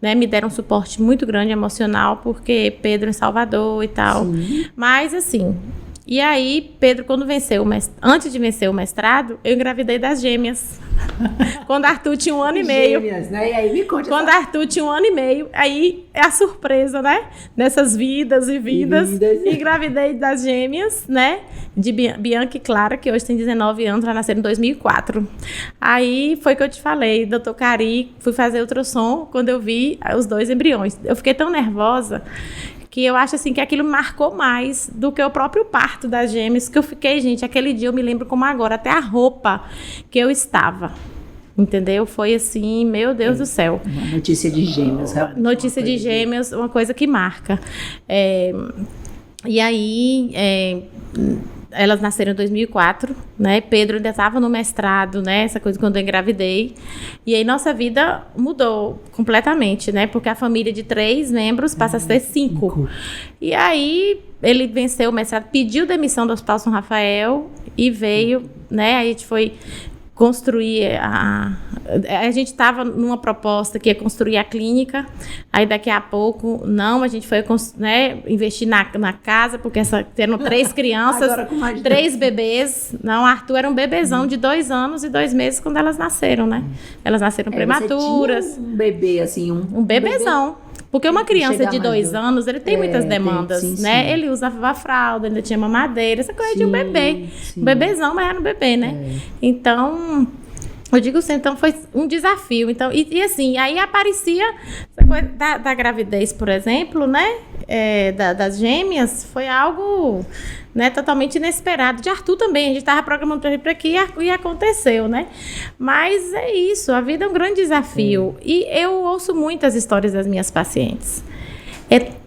né, me deram um suporte muito grande emocional, porque Pedro em Salvador e tal. Sim. Mas assim, e aí Pedro, antes de vencer o mestrado, eu engravidei das gêmeas. Quando Arthur tinha 1 ano e meio. Gêmeas, né? E aí me conta. Quando Arthur tinha 1 ano e meio, aí é a surpresa, né? Nessas vidas e vidas. Engravidei das gêmeas, né? De Bianca e Clara, que hoje tem 19 anos, ela nasceu em 2004. Aí foi que eu te falei, doutor Cari, fui fazer ultrassom quando eu vi os 2 embriões. Eu fiquei tão nervosa que eu acho assim que aquilo marcou mais do que o próprio parto das gêmeas, que eu fiquei, gente, aquele dia eu me lembro como agora, até a roupa que eu estava, entendeu? Foi assim, meu Deus do céu. Uma notícia de gêmeos, realmente. Notícia de gêmeos, uma coisa que marca. E aí, elas nasceram em 2004, né? Pedro ainda estava no mestrado, né? Essa coisa quando eu engravidei. E aí nossa vida mudou completamente, né? Porque a família de 3 membros passa a ser 5. E aí ele venceu o mestrado, pediu demissão do Hospital São Rafael e veio, né? Aí a gente foi construir a gente estava numa proposta que ia construir a clínica, aí daqui a pouco, a gente foi, né, investir na casa, porque eram 3 crianças, 3 bebês, Arthur era um bebezão de 2 anos e 2 meses quando elas nasceram, né? Elas nasceram prematuras. Você tinha um bebê, assim, um bebezão. Porque uma criança de 2 anos, ele tem muitas demandas, né? Sim. Ele usava fralda, ainda tinha mamadeira, essa coisa de um bebê. Sim. Um bebezão, mas era um bebê, né? Então, eu digo assim, então foi um desafio. Então, e assim, aí aparecia essa coisa da gravidez, por exemplo, né? Das gêmeas, foi algo, né, totalmente inesperado. De Arthur também, a gente estava programando para vir para aqui e aconteceu, né? Mas é isso, a vida é um grande desafio. E eu ouço muitas histórias das minhas pacientes.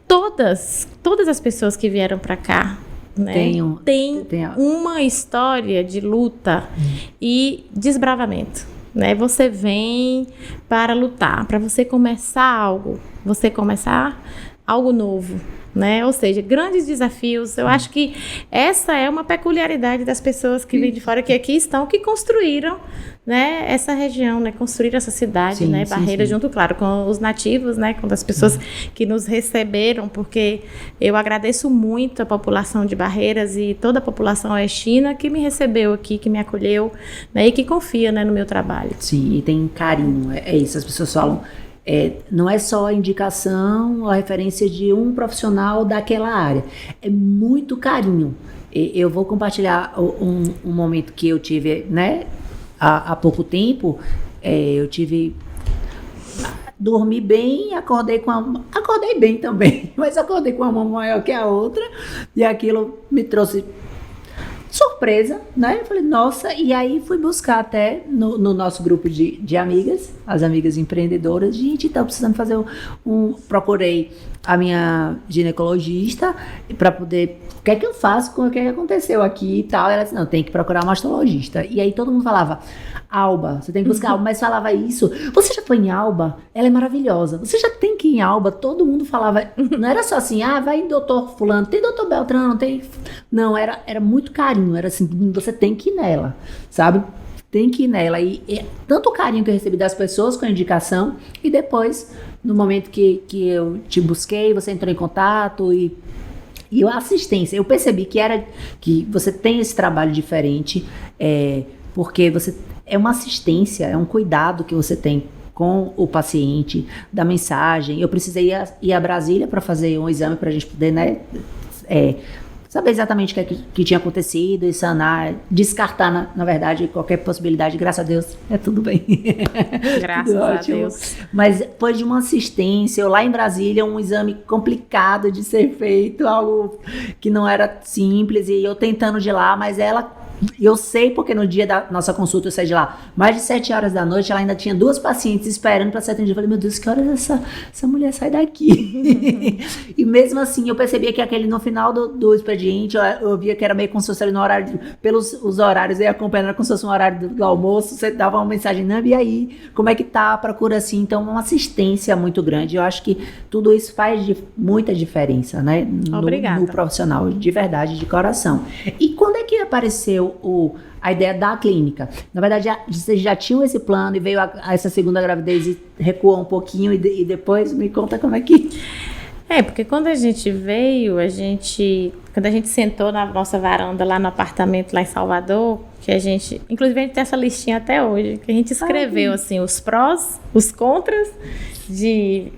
Todas as pessoas que vieram para cá, né, tem uma história de luta e desbravamento, né? Você vem para lutar, para você começar algo novo, né? Ou seja, grandes desafios. Eu acho que essa é uma peculiaridade das pessoas que vêm de fora, que aqui estão, que construíram, né, essa região, né, construíram essa cidade, Sim, né, sim, Barreiras, sim. junto, claro, com os nativos, né, com as pessoas que nos receberam, porque eu agradeço muito a população de Barreiras e toda a população oestina que me recebeu aqui, que me acolheu, né, e que confia, né, no meu trabalho. Sim, e tem carinho, é isso, as pessoas falam, não é só a indicação ou a referência de um profissional daquela área, é muito carinho. Eu vou compartilhar um momento que eu tive, né, há pouco tempo. Eu tive... Dormi bem, acordei bem também, mas acordei com uma mão maior que a outra, e aquilo me trouxe surpresa, né? Eu falei, nossa, e aí fui buscar até no nosso grupo de amigas, as amigas empreendedoras, gente, então precisando fazer procurei a minha ginecologista para poder, o que é que eu faço com o que aconteceu aqui e tal. Ela disse, não, tem que procurar um mastologista. E aí todo mundo falava, Alba, você tem que buscar Alba, mas falava isso, você já foi em Alba? Ela é maravilhosa, você já tem que ir em Alba. Todo mundo falava, não era só assim, vai em doutor fulano, tem doutor Beltrano, tem... Não, era muito carinho, era assim, você tem que ir nela, sabe? Tem que ir nela. E tanto o carinho que eu recebi das pessoas com a indicação, e depois, no momento que eu te busquei, você entrou em contato e a assistência, eu percebi que você tem esse trabalho diferente, porque você é uma assistência, é um cuidado que você tem com o paciente, da mensagem. Eu precisei ir a Brasília para fazer um exame para a gente poder, né, saber exatamente o que tinha acontecido e sanar, descartar, na verdade, qualquer possibilidade. Graças a Deus, tudo bem. Graças a Deus. Mas depois de uma assistência, eu lá em Brasília, um exame complicado de ser feito, algo que não era simples, e eu tentando de lá, mas eu sei porque no dia da nossa consulta eu saí de lá mais de 7 horas da noite, ela ainda tinha 2 pacientes esperando para ser atendida. Eu falei, meu Deus, que horas essa mulher sai daqui? E mesmo assim eu percebia que no final do expediente eu via que era meio como se fosse ali no horário, pelos os horários, eu ia acompanhando como se fosse um horário do almoço, você dava uma mensagem, não, e aí, como é que tá a procura assim? Então uma assistência muito grande. Eu acho que tudo isso faz muita diferença, né? No profissional, de verdade, de coração. E quando é que apareceu a ideia da clínica? Na verdade, vocês já tinham esse plano e veio essa segunda gravidez e recuou um pouquinho, e depois me conta como é que... Porque quando a gente veio, quando a gente sentou na nossa varanda lá no apartamento lá em Salvador, que inclusive a gente tem essa listinha até hoje, que a gente escreveu assim, os prós, os contras de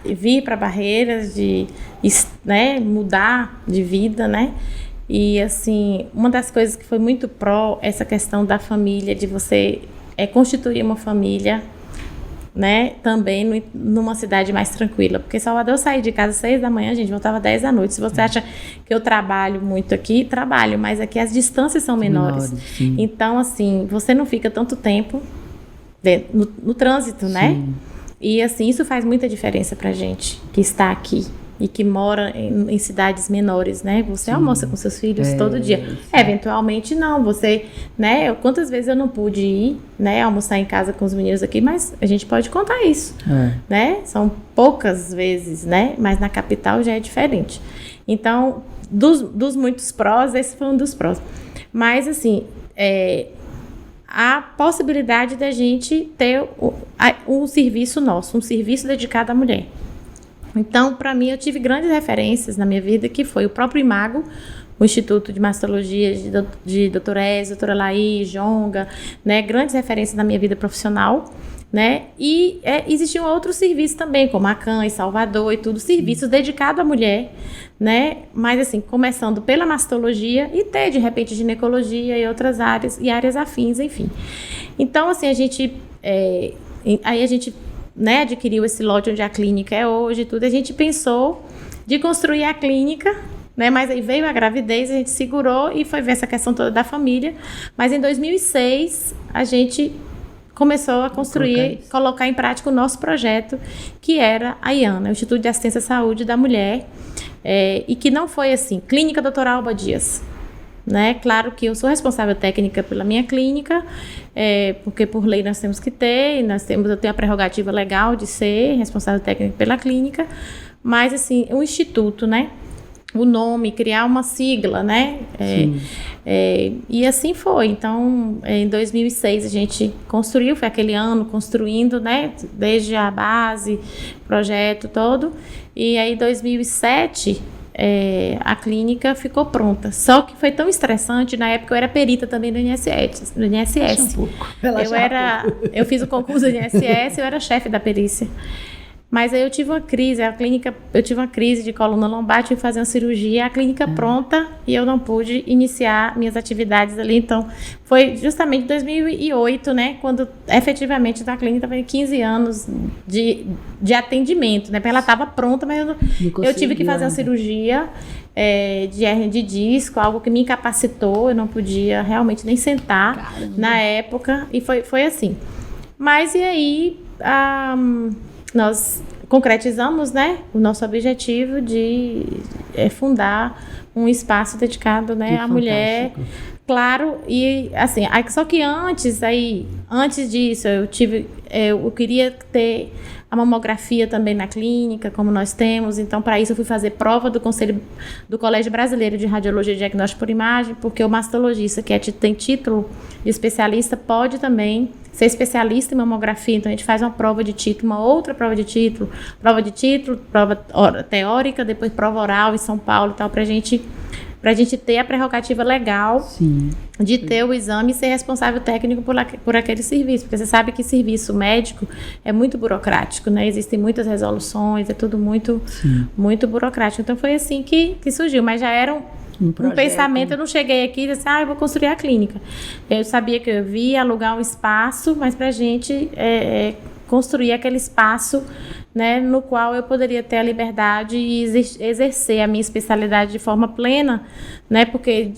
vir para Barreiras, de, né, mudar de vida, né? E, assim, uma das coisas que foi muito essa questão da família, de você constituir uma família, né, também numa cidade mais tranquila. Porque Salvador, eu saí de casa às 6 da manhã, a gente voltava às 10 da noite. Se você acha que eu trabalho muito aqui, trabalho, mas aqui as distâncias são menores. Então, assim, você não fica tanto tempo no trânsito, né? Sim. E, assim, isso faz muita diferença pra gente que está aqui e que mora em cidades menores, né? Você almoça com seus filhos todo dia. Eventualmente não, você, né? Quantas vezes eu não pude ir, né? Almoçar em casa com os meninos aqui, mas a gente pode contar isso, né? São poucas vezes, né? Mas na capital já é diferente. Então, dos muitos prós, esse foi um dos prós. Mas, assim, a possibilidade da gente ter um serviço nosso, um serviço dedicado à mulher. Então, para mim, eu tive grandes referências na minha vida, que foi o próprio Imago, o Instituto de Mastologia de doutora Eze, doutora Laís, Jonga, né? Grandes referências na minha vida profissional, né? E existiam outros serviços também, como a CAN em Salvador e tudo, serviços dedicados à mulher, né? Mas, assim, começando pela mastologia e de repente, ginecologia e outras áreas, e áreas afins, enfim. Então, assim, a gente né, adquiriu esse lote onde a clínica é hoje, tudo. A gente pensou de construir a clínica, né, mas aí veio a gravidez, a gente segurou e foi ver essa questão toda da família. Mas em 2006, a gente começou a construir, colocar em prática o nosso projeto, que era a IANA, o Instituto de Assistência à Saúde da Mulher, e que não foi assim, Clínica Doutora Alba Dias. Né? Claro que eu sou responsável técnica pela minha clínica, porque por lei nós temos que ter, eu tenho a prerrogativa legal de ser responsável técnica pela clínica, mas assim, o instituto, né? O nome, criar uma sigla, né? E assim foi. Então, em 2006 a gente construiu, foi aquele ano construindo, né? Desde a base, projeto todo. E aí, em 2007, a clínica ficou pronta. Só que foi tão estressante, na época eu era perita também do INSS. Eu fiz o concurso do INSS, eu era chefe da perícia. Mas aí eu tive uma crise, eu tive uma crise de coluna lombar, tive que fazer uma cirurgia, a clínica pronta, e eu não pude iniciar minhas atividades ali. Então, foi justamente em 2008, né, quando efetivamente a clínica estava em 15 anos de atendimento, né, porque ela estava pronta, mas eu tive que fazer uma cirurgia de hernia de disco, algo que me incapacitou, eu não podia realmente nem sentar na época, e foi assim. Mas e aí, nós concretizamos, né, o nosso objetivo de eu um espaço dedicado, né, à mulher. Claro, e assim, só que antes disso, eu queria ter a mamografia também na clínica, como nós temos. Então, para isso, eu fui fazer prova do Conselho do Colégio Brasileiro de Radiologia e Diagnóstico por Imagem, porque o mastologista, que tem título de especialista, pode também ser especialista em mamografia. Então, a gente faz uma prova de título, uma outra prova de título, prova teórica, depois prova oral em São Paulo e tal, para a gente ter a prerrogativa legal de ter o exame e ser responsável técnico por aquele serviço, porque você sabe que serviço médico é muito burocrático, né? Existem muitas resoluções, é tudo muito burocrático. Então foi assim que surgiu, mas já era um pensamento. Eu não cheguei aqui e disse, eu vou construir a clínica. Eu sabia que eu ia alugar um espaço, mas pra gente construir aquele espaço, né, no qual eu poderia ter a liberdade e exercer a minha especialidade de forma plena, né,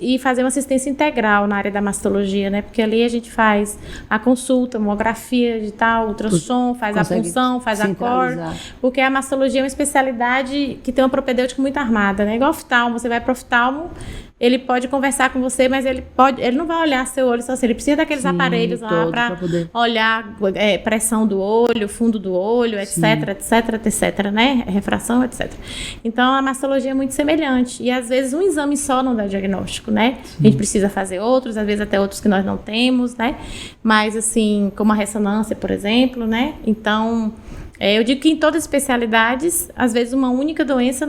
e fazer uma assistência integral na área da mastologia, né, porque ali a gente faz a consulta, mamografia de tal, ultrassom, faz a punção, faz a cor, porque a mastologia é uma especialidade que tem uma propedêutica muito armada, né, igual oftalmo, você vai para o oftalmo, ele pode conversar com você, mas ele não vai olhar seu olho só assim, ele precisa daqueles aparelhos lá para olhar pressão do olho, fundo do olho, etc, né? Refração, etc. Então, a mastologia é muito semelhante. E, às vezes, um exame só não dá diagnóstico, né? A gente precisa fazer outros, às vezes até outros que nós não temos, né? Mas, assim, como a ressonância, por exemplo, né? Então, eu digo que em todas as especialidades, às vezes, uma única doença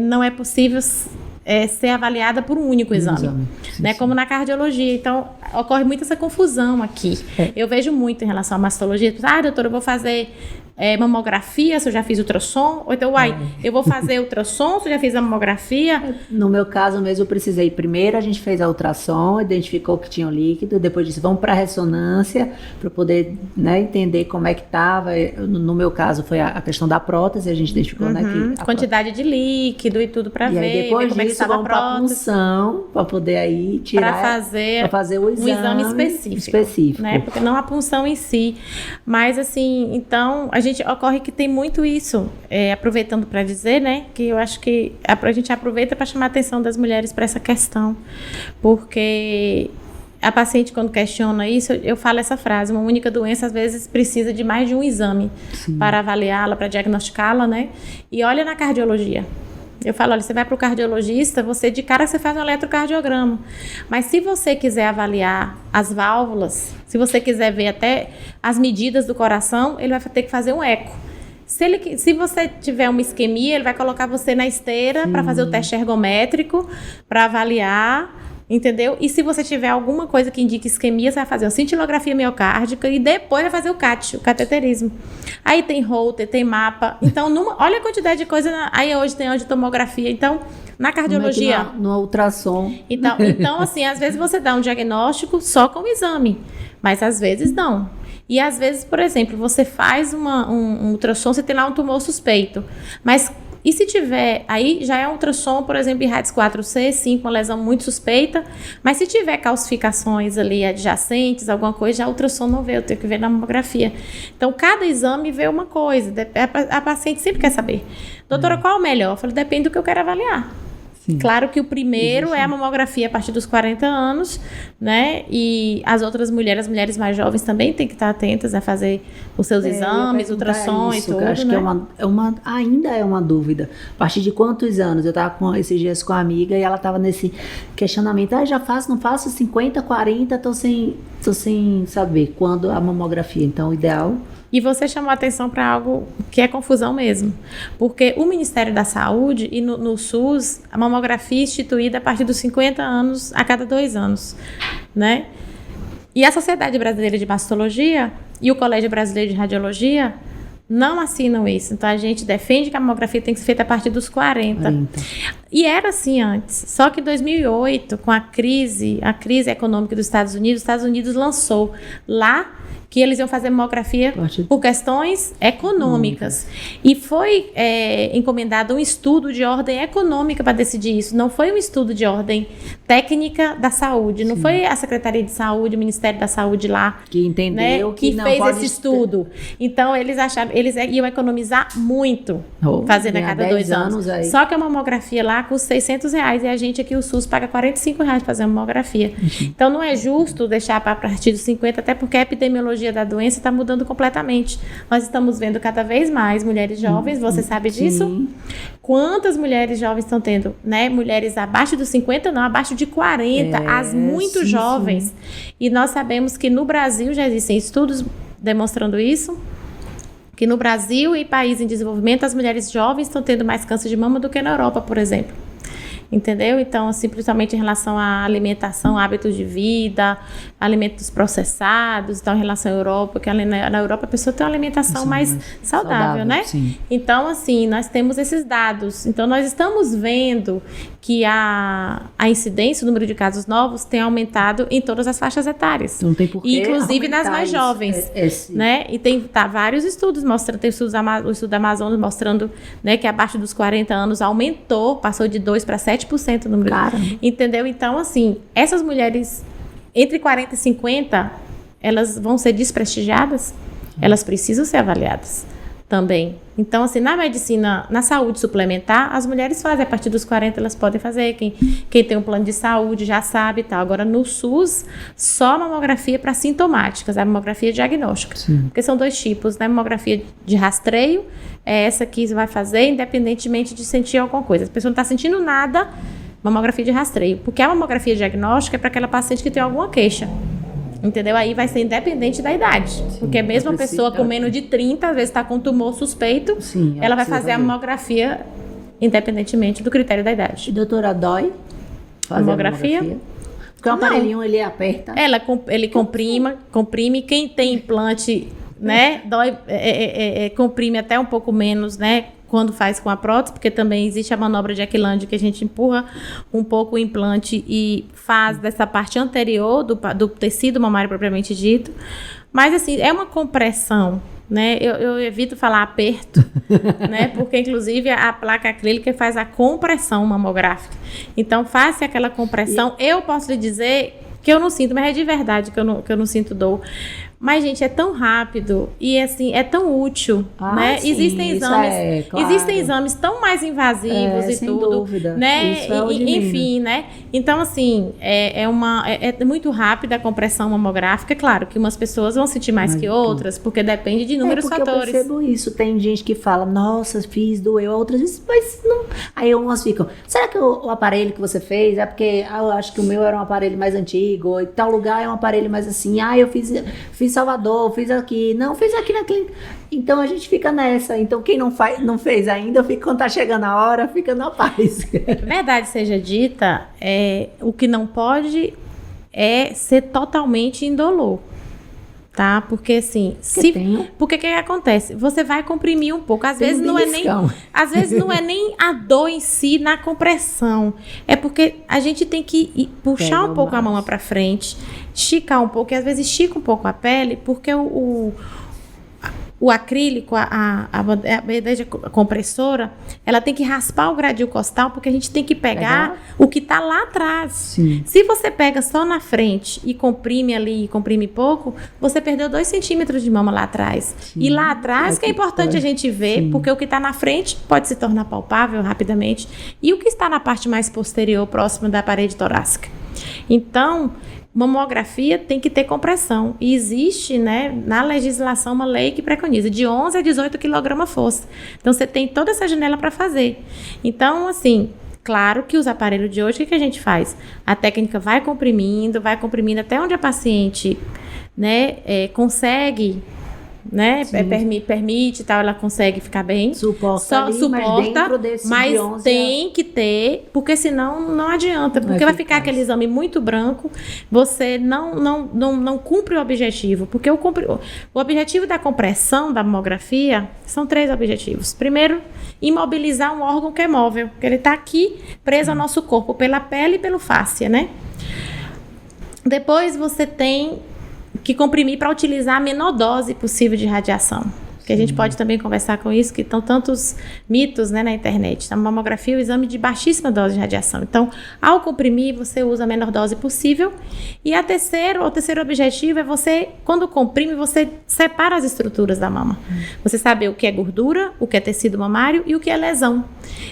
não é possível ser avaliada por um único exame. Né? Como na cardiologia. Então, ocorre muito essa confusão aqui. Eu vejo muito em relação à mastologia. Doutora, eu vou fazer mamografia se eu já fiz ultrassom? Ou então, eu vou fazer ultrassom se eu já fiz a mamografia? No meu caso mesmo, eu precisei. Primeiro, a gente fez a ultrassom, identificou que tinha o líquido. Depois disso, vamos para a ressonância para poder, né, entender como é que estava. No meu caso, foi a questão da prótese. A gente identificou, né, que quantidade de líquido e tudo para ver. E depois como disso, vamos para a punção para poder aí tirar. Para fazer o exame específico. Né? Porque não a punção em si. Mas, assim, então, ocorre que tem muito isso, aproveitando para dizer, né, que eu acho que a gente aproveita para chamar a atenção das mulheres para essa questão, porque a paciente, quando questiona isso, eu falo essa frase: uma única doença às vezes precisa de mais de um exame para avaliá-la, para diagnosticá-la, né? E olha na cardiologia. Eu falo, olha, você vai para o cardiologista, você faz um eletrocardiograma. Mas se você quiser avaliar as válvulas, se você quiser ver até as medidas do coração, ele vai ter que fazer um eco. Se você tiver uma isquemia, ele vai colocar você na esteira para fazer o teste ergométrico, para avaliar, entendeu? E se você tiver alguma coisa que indique isquemia, você vai fazer uma cintilografia miocárdica e depois vai fazer o CAT, o cateterismo. Aí tem Holter, tem mapa. Então, olha a quantidade de coisa. Aí hoje tem angiotomografia. Então, na cardiologia... No ultrassom. Então, assim, às vezes você dá um diagnóstico só com o exame, mas às vezes não. E às vezes, por exemplo, você faz um ultrassom, você tem lá um tumor suspeito, mas... E se tiver, aí já é um ultrassom, por exemplo, IRADS 4C, sim, com uma lesão muito suspeita, mas se tiver calcificações ali adjacentes, alguma coisa, já o ultrassom não vê, eu tenho que ver na mamografia. Então, cada exame vê uma coisa, a paciente sempre quer saber. Doutora, qual é o melhor? Eu falo, depende do que eu quero avaliar. Claro que o primeiro é a mamografia a partir dos 40 anos, né? E as outras mulheres, as mulheres mais jovens também têm que estar atentas a fazer os seus exames, ultrassom e tudo, acho né? que ainda é uma dúvida. A partir de quantos anos? Eu estava esses dias com a amiga e ela estava nesse questionamento. Já faço, não faço 50, 40, tô sem saber quando a mamografia. Então, o ideal... E você chamou a atenção para algo que é confusão mesmo. Porque o Ministério da Saúde e no SUS, a mamografia é instituída a partir dos 50 anos, a cada 2 anos, né? E a Sociedade Brasileira de Mastologia e o Colégio Brasileiro de Radiologia não assinam isso. Então, a gente defende que a mamografia tem que ser feita a partir dos 40. E era assim antes. Só que em 2008, com a crise econômica dos Estados Unidos lançou lá que eles iam fazer mamografia por questões econômicas. E foi encomendado um estudo de ordem econômica para decidir isso. Não foi um estudo de ordem técnica da saúde. Não foi a Secretaria de Saúde, o Ministério da Saúde lá que entendeu, né, que não fez esse estudo. Então, eles acharam, eles iam economizar muito fazendo a cada 2 anos. Aí. Só que a mamografia lá custa R$600 e a gente aqui, o SUS, paga R$45 para fazer a mamografia. Então, não é justo deixar para partir dos 50, até porque a epidemiologia da doença está mudando completamente. Nós estamos vendo cada vez mais mulheres jovens, você sabe disso? Quantas mulheres jovens estão tendo, né? Mulheres abaixo dos 50, não, abaixo de 40, as muito jovens. E nós sabemos que no Brasil já existem estudos demonstrando isso, que no Brasil e países em desenvolvimento, as mulheres jovens estão tendo mais câncer de mama do que na Europa, por exemplo. Entendeu? Então, assim, principalmente em relação à alimentação, hábitos de vida, alimentos processados, então em relação à Europa, porque na Europa a pessoa tem uma alimentação mais saudável, né? Sim. Então, assim, nós temos esses dados. Então, nós estamos vendo que a incidência, o número de casos novos tem aumentado em todas as faixas etárias. Não tem por que inclusive nas mais jovens. Né? E tem vários estudos mostrando, tem o estudo da Amazonas mostrando, né, que abaixo dos 40 anos aumentou, passou de 2% para 7% o número. Entendeu? Então, assim, essas mulheres entre 40 e 50, elas vão ser desprestigiadas, elas precisam ser avaliadas também. Então, assim, na medicina, na saúde suplementar, as mulheres fazem, a partir dos 40 elas podem fazer, quem tem um plano de saúde já sabe e tal. Agora, no SUS, só a mamografia para sintomáticas, a mamografia diagnóstica. Porque são 2 tipos, né? Mamografia de rastreio, é essa que vai fazer, independentemente de sentir alguma coisa. A pessoa não está sentindo nada, mamografia de rastreio. Porque a mamografia diagnóstica é para aquela paciente que tem alguma queixa. Entendeu? Aí vai ser independente da idade. Porque mesmo a pessoa com menos de 30, às vezes está com tumor suspeito, ela vai fazer a mamografia independentemente do critério da idade. E doutora, dói fazer mamografia? Porque o aparelhinho, ele aperta. Ele comprime. Quem tem implante, né, dói, comprime até um pouco menos, né, quando faz com a prótese, porque também existe a manobra de Eckland, que a gente empurra um pouco o implante e faz dessa parte anterior do tecido mamário propriamente dito. Mas, assim, é uma compressão, né? Eu evito falar aperto, né? Porque, inclusive, a placa acrílica faz a compressão mamográfica. Então, faz aquela compressão. Eu posso lhe dizer que eu não sinto, mas é de verdade que eu não sinto dor. Mas, gente, é tão rápido e, assim, é tão útil, né? Sim, existem exames tão mais invasivos e tudo, dúvida. Né? Enfim, né? Então, assim, é muito rápida a compressão mamográfica. Claro que umas pessoas vão sentir mais que outras, porque depende de inúmeros fatores. Eu percebo isso. Tem gente que fala, nossa, doeu. Outras vezes, mas não. Aí umas ficam, será que o aparelho que você fez é porque eu acho que o meu era um aparelho mais antigo, ou em tal lugar é um aparelho mais assim, eu fiz Salvador, fiz aqui, não, fiz aqui na clínica. Então a gente fica nessa. Então quem não fez ainda, quando tá chegando a hora, fica na paz. Verdade seja dita, o que não pode é ser totalmente indolor. Tá? Porque assim, porque o que acontece? Você vai comprimir um pouco, às vezes não é nem a dor em si na compressão, é porque a gente tem que puxar um pouco a mão para frente, esticar um pouco, e às vezes estica um pouco a pele, porque o acrílico, a bandeja compressora, ela tem que raspar o gradil costal, porque a gente tem que pegar o que está lá atrás. Sim. Se você pega só na frente e comprime ali, e comprime pouco, você perdeu 2 centímetros de mama lá atrás. Sim. E lá atrás que é importante a gente ver, Sim. porque o que está na frente pode se tornar palpável rapidamente, e o que está na parte mais posterior, próximo da parede torácica. Então, mamografia tem que ter compressão. E existe, né, na legislação uma lei que preconiza de 11 a 18 kg-força. Então, você tem toda essa janela para fazer. Então, assim, claro que os aparelhos de hoje, o que a gente faz? A técnica vai comprimindo até onde a paciente, né, consegue, né, permite e tal, ela consegue ficar bem. Suporta, mas dentro desse mas de 11 tem que ter, porque senão não adianta, porque vai ficar aquele exame muito branco, você não cumpre o objetivo, porque o objetivo da compressão da mamografia são 3 objetivos. Primeiro, imobilizar um órgão que é móvel, porque ele está aqui preso ao nosso corpo pela pele e pelo fáscia, né? Depois você tem que comprimir para utilizar a menor dose possível de radiação. Que a gente pode também conversar com isso, que estão tantos mitos, né, na internet. A mamografia é um exame de baixíssima dose de radiação. Então, ao comprimir, você usa a menor dose possível. E o terceiro objetivo é você, quando comprime, você separa as estruturas da mama. Você sabe o que é gordura, o que é tecido mamário e o que é lesão.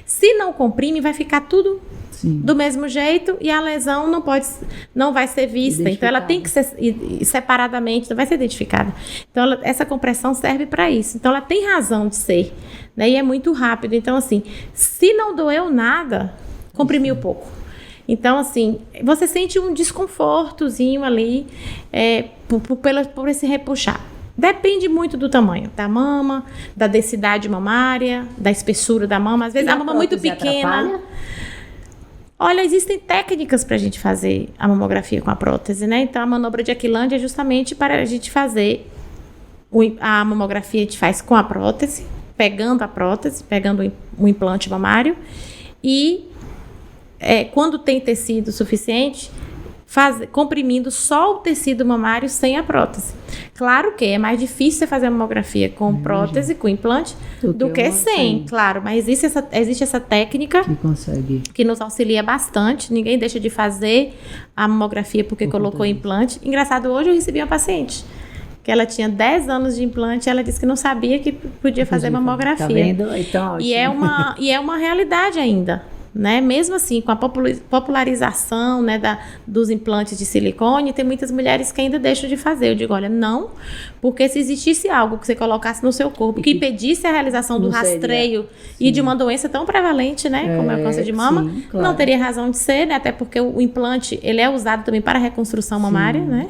Se não comprime, vai ficar tudo do mesmo jeito, e a lesão não vai ser vista. Então, ela tem que ser separadamente, não vai ser identificada. Então, essa compressão serve para isso. Então, ela tem razão de ser, né? E é muito rápido. Então, assim, se não doeu nada, comprimiu pouco. Então, assim, você sente um desconfortozinho ali por esse repuxar. Depende muito do tamanho da mama, da densidade mamária, da espessura da mama. Às vezes, a mama é muito pequena. Atrapalha? Olha, existem técnicas para a gente fazer a mamografia com a prótese, né? Então, a manobra de Aquilândia é justamente para a gente fazer a mamografia, a gente faz com a prótese, pegando o implante mamário, e quando tem tecido suficiente, comprimindo só o tecido mamário sem a prótese. Claro que é mais difícil você fazer a mamografia com prótese, com implante, do que sem, claro. Mas existe essa técnica que nos auxilia bastante. Ninguém deixa de fazer a mamografia porque colocou implante. Engraçado, hoje eu recebi uma paciente que ela tinha 10 anos de implante, ela disse que não sabia que podia fazer mamografia. Tá vendo? Então, ótimo. E é uma realidade ainda. Né? Mesmo assim, com a popularização, né, dos implantes de silicone, tem muitas mulheres que ainda deixam de fazer. Eu digo, olha, não, porque se existisse algo que você colocasse no seu corpo que impedisse a realização do rastreio e de uma doença tão prevalente, né, como é o câncer de mama, não teria razão de ser, né, até porque o implante ele é usado também para a reconstrução mamária, né?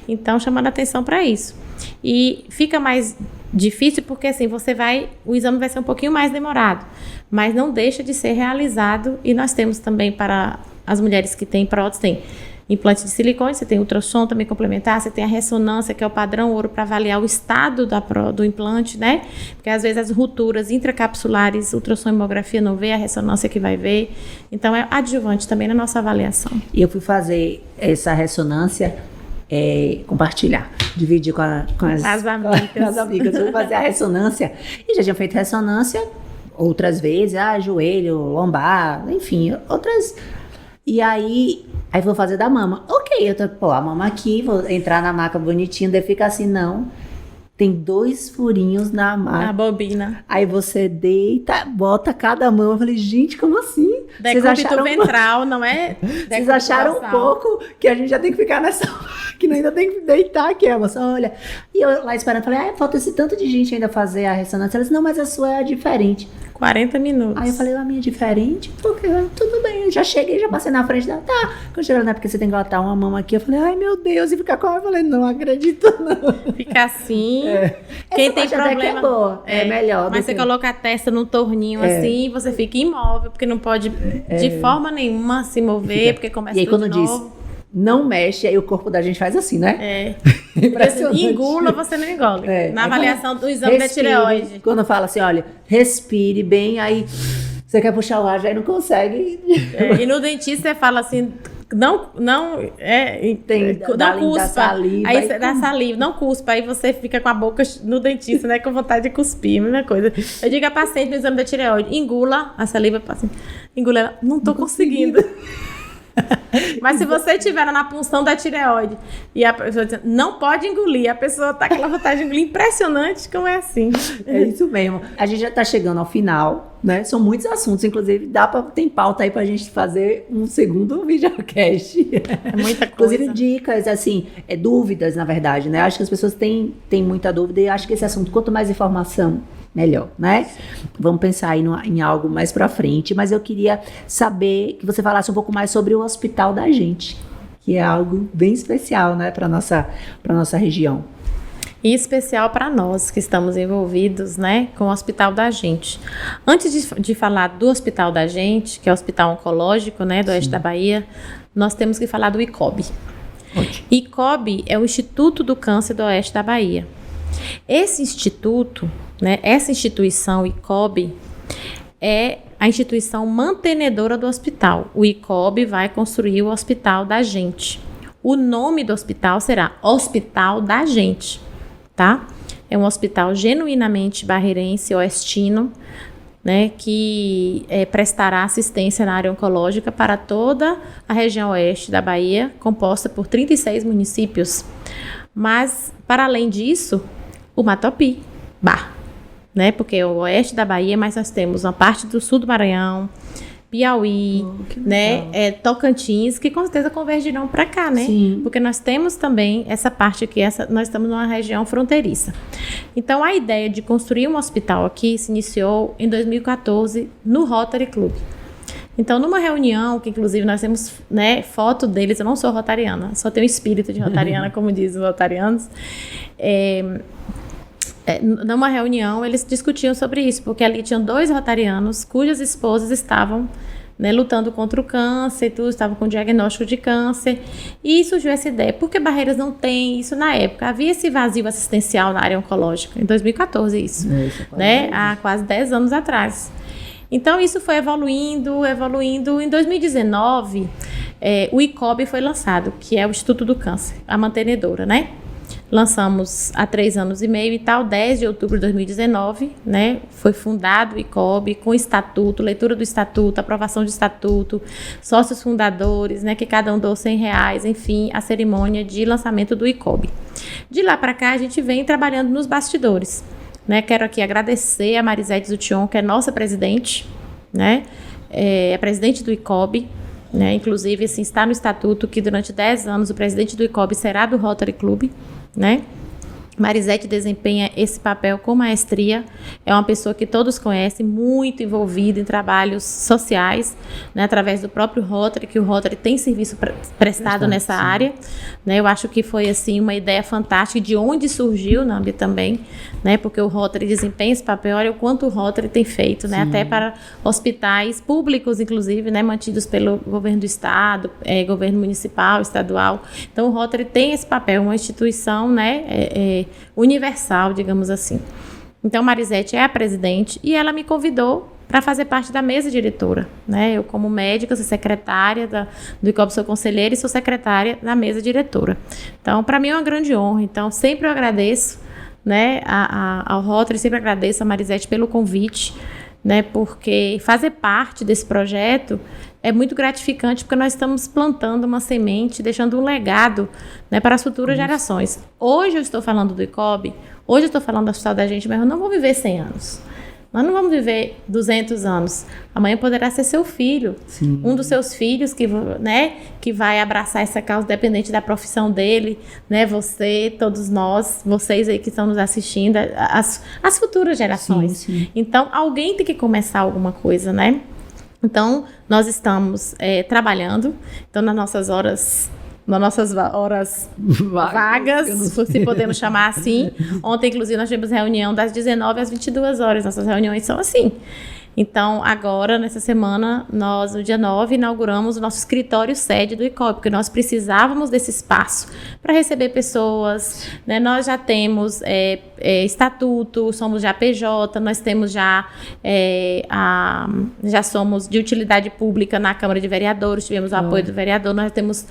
Então, chamando a atenção para isso. E fica mais difícil porque assim, o exame vai ser um pouquinho mais demorado, mas não deixa de ser realizado. E nós temos também, para as mulheres que têm prótese, tem implante de silicone, você tem ultrassom também complementar, você tem a ressonância, que é o padrão ouro para avaliar o estado do implante, né? Porque às vezes as rupturas intracapsulares, ultrassonografia não vê, a ressonância que vai ver. Então é adjuvante também na nossa avaliação. E eu fui fazer essa ressonância, compartilhar, dividir com as amigas. Eu fui fazer a ressonância e já tinha feito ressonância outras vezes, joelho, lombar, enfim, outras. E aí vou fazer da mama. Ok, eu tô, a mama aqui, vou entrar na maca bonitinho, daí fica assim, não. Tem 2 furinhos na maca. A bobina. Aí você deita, bota cada mama. Eu falei, gente, como assim? Decúbito ventral, não é? Vocês acharam um pouco que a gente já tem que ficar nessa máquina, ainda tem que deitar aqui, moça, olha. E eu lá esperando, falei, falta esse tanto de gente ainda fazer a ressonância. Ela disse, não, mas a sua é diferente. 40 minutos. Aí eu falei, a minha é diferente? Porque tudo bem, eu já cheguei, já passei na frente dela. Tá, quando chegou lá, porque você tem que botar uma mama aqui. Eu falei, ai meu Deus, e ficar com ela. Eu falei, não acredito, não. Fica assim. Quem tem problema. É boa, é melhor. Mas você coloca a testa num torninho assim, e você fica imóvel, porque não pode de forma nenhuma se mover, porque começa tudo de novo. Não mexe, aí o corpo da gente faz assim, né? Impressionante. Engula, você não engole. Na avaliação do exame da tireoide. Quando fala assim, olha, respire bem, aí você quer puxar o ar, já não consegue. E no dentista você fala assim, não cuspa. Saliva, aí você dá saliva, não cuspa. Aí você fica com a boca no dentista, né? Com vontade de cuspir, a mesma coisa. Eu digo a paciente no exame da tireoide, engula a saliva, paciente, engula ela, não tô conseguindo. Mas se você estiver na punção da tireoide e a pessoa diz, não pode engolir, a pessoa tá com aquela vontade de engolir, impressionante como é assim. É isso mesmo. A gente já tá chegando ao final, né? São muitos assuntos, inclusive tem pauta aí pra gente fazer um segundo videocast. É muita coisa. Inclusive dicas, assim, dúvidas, na verdade, né? Acho que as pessoas têm muita dúvida e acho que esse assunto, quanto mais informação, melhor, né? Vamos pensar aí em algo mais pra frente, mas eu queria saber que você falasse um pouco mais sobre o Hospital da Gente, que é algo bem especial, né, para nossa região. E especial para nós que estamos envolvidos, né, com o Hospital da Gente. Antes de falar do Hospital da Gente, que é o Hospital Oncológico, né, do Oeste da Bahia, nós temos que falar do ICOB. Ótimo. ICOB é o Instituto do Câncer do Oeste da Bahia. Esse instituto, né, essa instituição ICOB é a instituição mantenedora do hospital. O ICOB vai construir o Hospital da Gente. O nome do hospital será Hospital da Gente, tá? É um hospital genuinamente barreirense, oestino, né, que prestará assistência na área oncológica para toda a região oeste da Bahia, composta por 36 municípios. Mas, para além disso, o Matopi, né? Porque é o oeste da Bahia, mas nós temos uma parte do sul do Maranhão, Piauí, né? Tocantins, que com certeza convergirão para cá, né? Sim. Porque nós temos também essa parte aqui, nós estamos numa região fronteiriça. Então, a ideia de construir um hospital aqui se iniciou em 2014 no Rotary Club. Então, numa reunião, que inclusive nós temos, né, foto deles, eu não sou rotariana, só tenho espírito de rotariana, como dizem os rotarianos. Numa reunião, eles discutiam sobre isso, porque ali tinham 2 rotarianos cujas esposas estavam, né, lutando contra o câncer e tudo, estavam com diagnóstico de câncer. E surgiu essa ideia, por que Barreiras não tem isso na época? Havia esse vazio assistencial na área oncológica, em 2014 isso, né, há quase 10 anos atrás. Então, isso foi evoluindo. Em 2019, o ICOB foi lançado, que é o Instituto do Câncer, a mantenedora, né? Lançamos há 3 anos e meio e tal, 10 de outubro de 2019, né? Foi fundado o ICOB com estatuto, leitura do estatuto, aprovação de estatuto, sócios fundadores, né? Que cada um doou R$100, enfim, a cerimônia de lançamento do ICOB. De lá para cá, a gente vem trabalhando nos bastidores, né? Quero aqui agradecer a Marisete Zution, que é nossa presidente, né? É presidente do ICOB, né? Inclusive, assim, está no estatuto que durante 10 anos o presidente do ICOB será do Rotary Club, né? Marisete desempenha esse papel com maestria, é uma pessoa que todos conhecem, muito envolvida em trabalhos sociais, né, através do próprio Rotary, que o Rotary tem serviço prestado nessa área, né? Eu acho que foi assim uma ideia fantástica, de onde surgiu, Nambi, também, né, porque o Rotary desempenha esse papel, olha o quanto o Rotary tem feito, né, até para hospitais públicos, inclusive, né, mantidos pelo governo do estado, governo municipal, estadual. Então o Rotary tem esse papel, uma instituição, né, universal, digamos assim. Então, Marisete é a presidente e ela me convidou para fazer parte da mesa diretora, né? Eu, como médica, sou secretária do ICOB, sou conselheira e sou secretária da mesa diretora. Então, para mim é uma grande honra. Então, sempre eu agradeço, né, ao Rotary, sempre agradeço a Marisete pelo convite, né, porque fazer parte desse projeto é muito gratificante, porque nós estamos plantando uma semente, deixando um legado, né, para as futuras gerações. Hoje eu estou falando do ICOB, hoje eu estou falando do Hospital da Gente, mas eu não vou viver 100 anos. Nós não vamos viver 200 anos. Amanhã poderá ser seu filho, sim, um dos seus filhos que, né, que vai abraçar essa causa, dependente da profissão dele, né, você, todos nós, vocês aí que estão nos assistindo, as futuras gerações. Sim, sim. Então, alguém tem que começar alguma coisa, né? Então, nós estamos trabalhando, então nas nossas horas vagas, se podemos chamar assim. Ontem, inclusive, nós tivemos reunião das 19 às 22 horas, nossas reuniões são assim. Então, agora, nessa semana, nós, no dia 9, inauguramos o nosso escritório sede do ICOB, porque nós precisávamos desse espaço para receber pessoas, né? Nós já temos estatuto, somos já PJ, nós temos já somos de utilidade pública na Câmara de Vereadores, tivemos o apoio do vereador, nós temos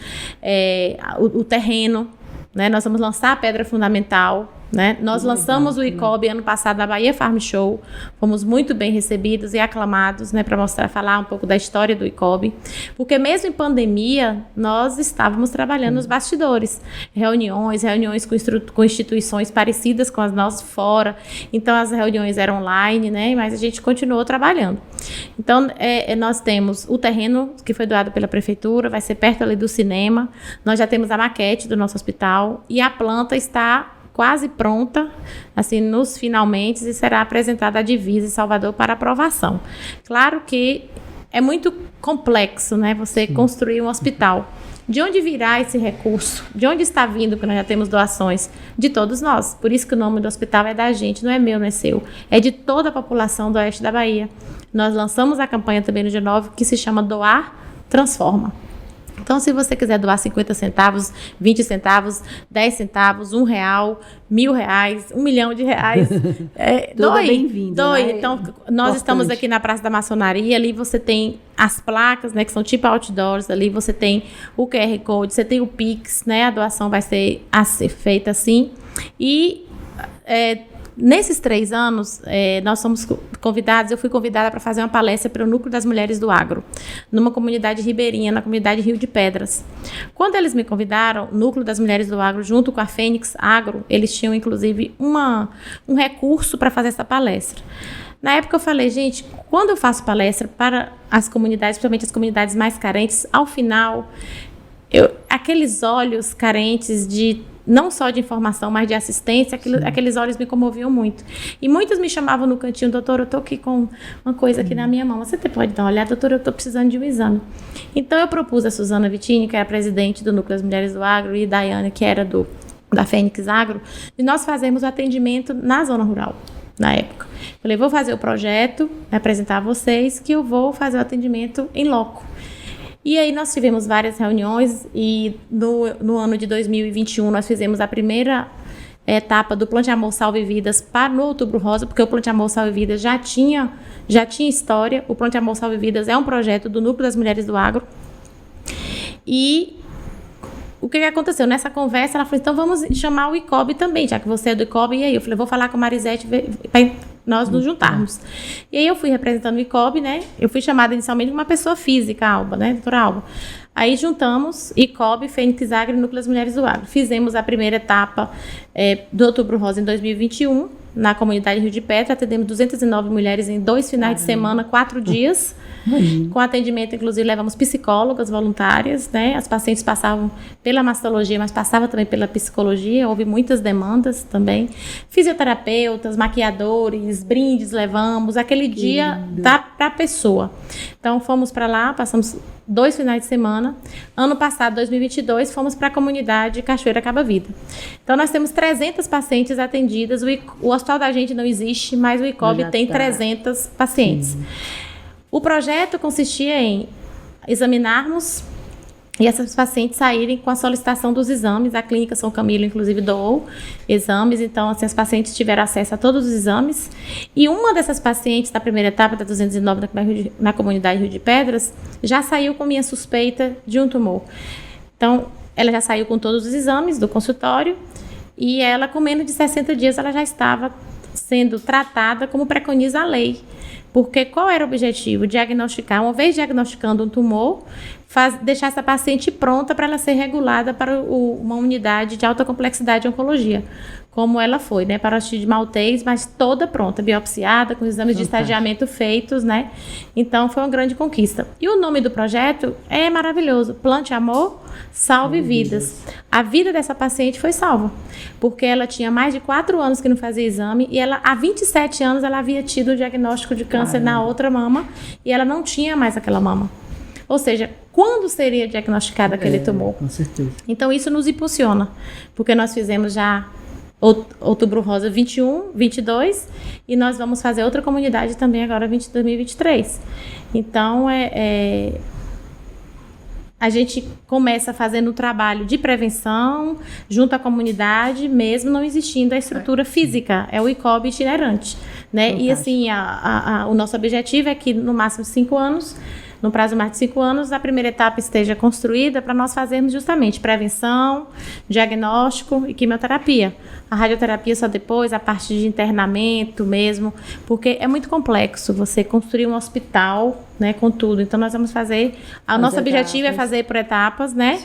o terreno, né? Nós vamos lançar a pedra fundamental, né? Nós lançamos o ICOB ano passado na Bahia Farm Show, fomos muito bem recebidos e aclamados, né, para falar um pouco da história do ICOB, porque mesmo em pandemia nós estávamos trabalhando nos bastidores, reuniões com instituições parecidas com as nossas fora, então as reuniões eram online, né, mas a gente continuou trabalhando. Então nós temos o terreno que foi doado pela prefeitura, vai ser perto ali do cinema, nós já temos a maquete do nosso hospital e a planta está quase pronta, assim, nos finalmente, e será apresentada à Divisa em Salvador para aprovação. Claro que é muito complexo, né, você construir um hospital. De onde virá esse recurso? De onde está vindo, porque nós já temos doações? De todos nós. Por isso que o nome do hospital é da gente, não é meu, não é seu. É de toda a população do oeste da Bahia. Nós lançamos a campanha também no dia 9, que se chama Doar Transforma. Então, se você quiser doar 50 centavos, 20 centavos, 10 centavos, R$1, R$1.000, R$1 milhão, doe, bem-vindo, doe. Né? Então, nós estamos aqui na Praça da Maçonaria, ali você tem as placas, né, que são tipo outdoors, ali você tem o QR Code, você tem o Pix, né, a doação vai ser feita assim. E nesses 3 anos, nós somos convidados, eu fui convidada para fazer uma palestra para o Núcleo das Mulheres do Agro, numa comunidade ribeirinha, na comunidade Rio de Pedras. Quando eles me convidaram, o Núcleo das Mulheres do Agro, junto com a Fênix Agro, eles tinham, inclusive, um recurso para fazer essa palestra. Na época eu falei, gente, quando eu faço palestra para as comunidades, principalmente as comunidades mais carentes, ao final, aqueles olhos carentes de não só de informação, mas de assistência, aqueles olhos me comoviam muito. E muitas me chamavam no cantinho, doutor, eu estou aqui com uma coisa aqui na minha mão, você pode dar uma olhada, doutor, eu estou precisando de um exame. Então eu propus a Suzana Vittini, que era presidente do Núcleo das Mulheres do Agro, e Daiane, que era da Fênix Agro, e nós fazemos o atendimento na zona rural, na época. Falei, vou fazer o projeto, apresentar a vocês, que eu vou fazer o atendimento em loco. E aí nós tivemos várias reuniões e no ano de 2021 nós fizemos a primeira etapa do Plante Amor Salve Vidas no Outubro Rosa, porque o Plante Amor Salve Vidas já tinha história. O Plante Amor Salve Vidas é um projeto do Núcleo das Mulheres do Agro. E o que aconteceu? Nessa conversa ela falou, então vamos chamar o ICOB também, já que você é do ICOB. E aí eu falei, vou falar com a Marisete para nós nos juntarmos. E aí eu fui representando o ICOB, né? Eu fui chamada inicialmente como uma pessoa física, Alba, né? Doutora Alba. Aí juntamos ICOB, Fênix Agro e Núcleo das Mulheres do Agro. Fizemos a primeira etapa do Outubro Rosa em 2021, na comunidade Rio de Pedras. Atendemos 209 mulheres em 2 finais de semana, 4 dias. Com atendimento, inclusive, levamos psicólogas voluntárias, né? As pacientes passavam pela mastologia, mas passavam também pela psicologia. Houve muitas demandas também. Fisioterapeutas, maquiadores, brindes levamos. Aquele dia para a pessoa. Então, fomos para lá, passamos 2 finais de semana. Ano passado, 2022, fomos para a comunidade Cachoeira Caba Vida. Então, nós temos 300 pacientes atendidas. O hospital da gente não existe, mas o ICOB tem 300 pacientes. O projeto consistia em examinarmos e essas pacientes saírem com a solicitação dos exames. A clínica São Camilo, inclusive, doou exames. Então, assim, as pacientes tiveram acesso a todos os exames. E uma dessas pacientes, da primeira etapa, da 209, na comunidade Rio de Pedras, já saiu com minha suspeita de um tumor. Então, ela já saiu com todos os exames do consultório e ela, com menos de 60 dias, ela já estava sendo tratada como preconiza a lei. Porque qual era o objetivo? Diagnosticar, uma vez diagnosticando um tumor, deixar essa paciente pronta para ela ser regulada para uma unidade de alta complexidade de oncologia, como ela foi, né? Paroxítide de Maltese, mas toda pronta, biopsiada, com exames de estadiamento feitos, né? Então, foi uma grande conquista. E o nome do projeto é maravilhoso, Plante Amor, Salve Vidas. A vida dessa paciente foi salva, porque ela tinha mais de 4 anos que não fazia exame, e ela, há 27 anos, ela havia tido o diagnóstico de câncer na outra mama, e ela não tinha mais aquela mama. Ou seja, quando seria diagnosticado aquele tumor? Com certeza. Então, isso nos impulsiona, porque nós fizemos já Outubro Rosa 21, 22, e nós vamos fazer outra comunidade também agora 2023. Então, a gente começa fazendo o trabalho de prevenção junto à comunidade, mesmo não existindo a estrutura física, é o ICOB itinerante, né? E assim, o nosso objetivo é que no máximo 5 anos, no prazo de mais de 5 anos, a primeira etapa esteja construída para nós fazermos justamente prevenção, diagnóstico e quimioterapia. A radioterapia só depois, a parte de internamento mesmo, porque é muito complexo você construir um hospital, né, com tudo. Então, nós vamos fazer... O nosso objetivo é fazer por etapas, né?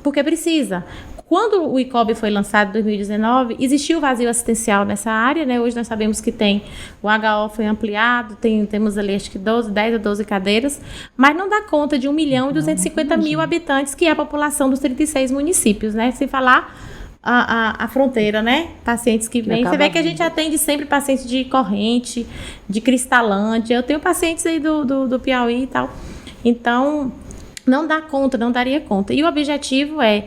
Porque precisa. Quando o ICOB foi lançado em 2019, existiu vazio assistencial nessa área, né? Hoje nós sabemos que o HO foi ampliado, temos ali acho que 10 ou 12 cadeiras, mas não dá conta de 1.250.000 habitantes, que é a população dos 36 municípios, né? Sem falar a fronteira, né? Pacientes que vêm. Você vê que a gente atende sempre pacientes de Corrente, de Cristalândia. Eu tenho pacientes aí do Piauí e tal. Então, não dá conta, não daria conta. E o objetivo é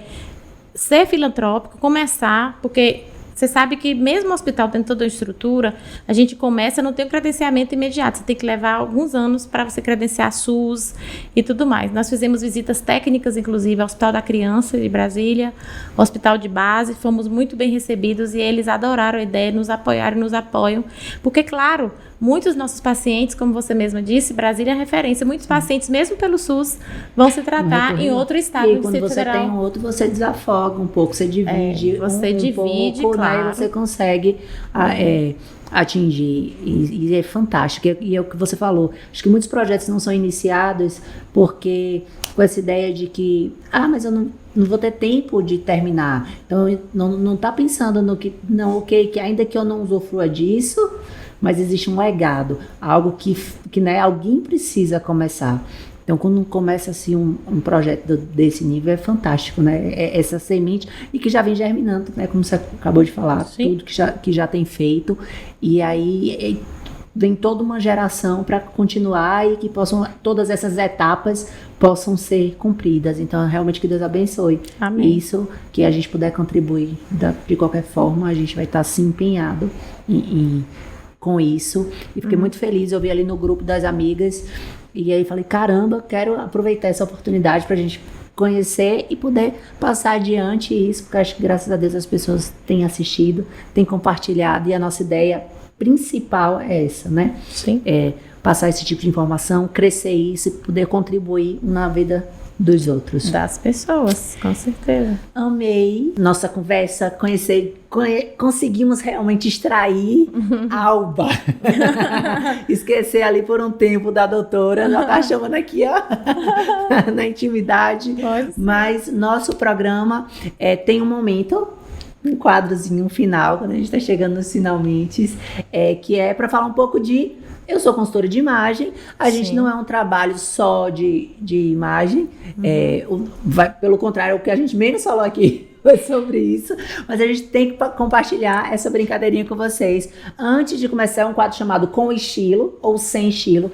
ser filantrópico, começar, porque você sabe que mesmo o hospital tendo toda a estrutura, a gente começa, não tem o credenciamento imediato, você tem que levar alguns anos para você credenciar SUS e tudo mais. Nós fizemos visitas técnicas, inclusive, ao Hospital da Criança de Brasília, Hospital de Base, fomos muito bem recebidos e eles adoraram a ideia, nos apoiaram e nos apoiam, porque, claro, muitos dos nossos pacientes, como você mesma disse, Brasília é referência. Muitos pacientes, mesmo pelo SUS, vão se tratar em outro estado. E quando você tem um outro, você desafoga um pouco, você divide pouco, claro. Né, e você consegue atingir. E é fantástico. E é o que você falou. Acho que muitos projetos não são iniciados porque com essa ideia de que, mas eu não vou ter tempo de terminar. Então, não está pensando no que, não, ok, que ainda que eu não usufrua disso, mas existe um legado, algo que né, alguém precisa começar. Então, quando começa assim um projeto desse nível, é fantástico, né? Essa semente, e que já vem germinando, né? Como você acabou de falar, sim, tudo que já tem feito, e aí vem toda uma geração para continuar e que todas essas etapas possam ser cumpridas. Então, realmente, que Deus abençoe. Amém. Isso, que a gente puder contribuir de qualquer forma, a gente vai estar assim empenhado com isso, e fiquei muito feliz. Eu vi ali no grupo das amigas, e aí falei, caramba, quero aproveitar essa oportunidade pra gente conhecer e poder passar adiante isso, porque acho que graças a Deus as pessoas têm assistido, têm compartilhado, e a nossa ideia principal é essa, né? Sim. Passar esse tipo de informação, crescer isso e poder contribuir na vida dos outros. Das pessoas, com certeza. Amei nossa conversa, conseguimos realmente extrair Alba. Esquecer ali por um tempo da doutora, já tá chamando aqui, ó, na intimidade. Mas nosso programa tem um momento, um quadrozinho, um final, quando a gente tá chegando nos finalmente, que é para falar um pouco de... Eu sou consultora de imagem, a gente não é um trabalho só de imagem, pelo contrário, o que a gente menos falou aqui foi sobre isso, mas a gente tem que compartilhar essa brincadeirinha com vocês. Antes de começar, é um quadro chamado Com Estilo ou Sem Estilo.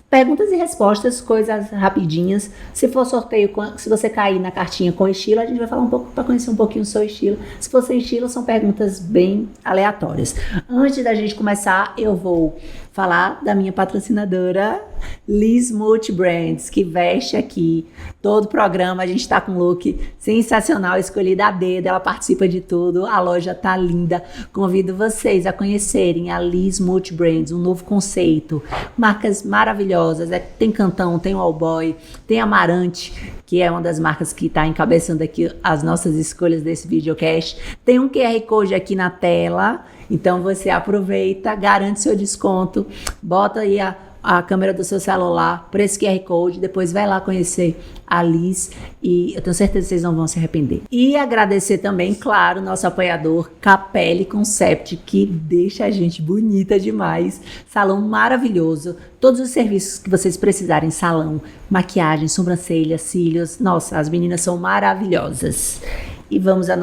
Perguntas e respostas, coisas rapidinhas. Se for sorteio, se você cair na cartinha com estilo, a gente vai falar um pouco para conhecer um pouquinho o seu estilo. Se for sem estilo, são perguntas bem aleatórias. Antes da gente começar, eu vou falar da minha patrocinadora, Liz Multibrands, que veste aqui todo o programa. A gente está com um look sensacional, escolhido a dedo, ela participa de tudo, a loja tá linda. Convido vocês a conhecerem a Liz Multibrands, um novo conceito, marcas maravilhosas, tem Cantão, tem Allboy, tem Amarante, que é uma das marcas que está encabeçando aqui as nossas escolhas desse videocast. Tem um QR Code aqui na tela, então você aproveita, garante seu desconto, bota aí a câmera do seu celular para esse QR Code, depois vai lá conhecer a Liz e eu tenho certeza que vocês não vão se arrepender. E agradecer também, claro, nosso apoiador Capelli Concept, que deixa a gente bonita demais, salão maravilhoso, todos os serviços que vocês precisarem, salão, maquiagem, sobrancelha, cílios, nossa, as meninas são maravilhosas. E vamos ao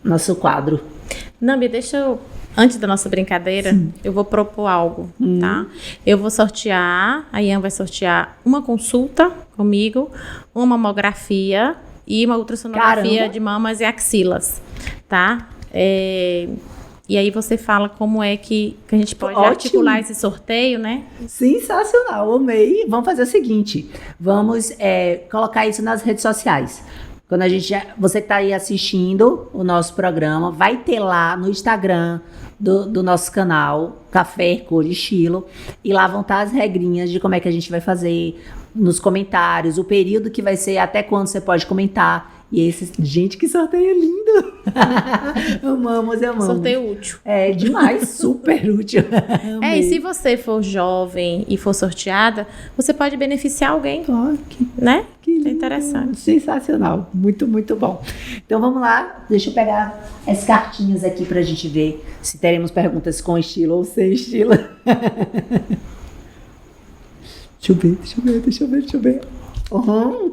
nosso quadro. Nambi, deixa eu... Antes da nossa brincadeira, sim, eu vou propor algo, tá? Eu vou sortear, a Ian vai sortear uma consulta comigo, uma mamografia e uma ultrassonografia de mamas e axilas, tá? E aí você fala como é que a gente pode Ótimo. articular esse sorteio, né? Sensacional, amei. Vamos fazer o seguinte, vamos colocar isso nas redes sociais. Quando você que está aí assistindo o nosso programa, vai ter lá no Instagram do nosso canal, Café, Cor e Estilo, e lá vão estar as regrinhas de como é que a gente vai fazer, nos comentários, o período que vai ser, até quando você pode comentar. E gente, que sorteio lindo! Amamos. Sorteio útil. É demais, super útil. E se você for jovem e for sorteada, você pode beneficiar alguém, né? Que lindo. É interessante. Sensacional, muito, muito bom. Então vamos lá, deixa eu pegar as cartinhas aqui pra gente ver se teremos perguntas com estilo ou sem estilo. Deixa eu ver.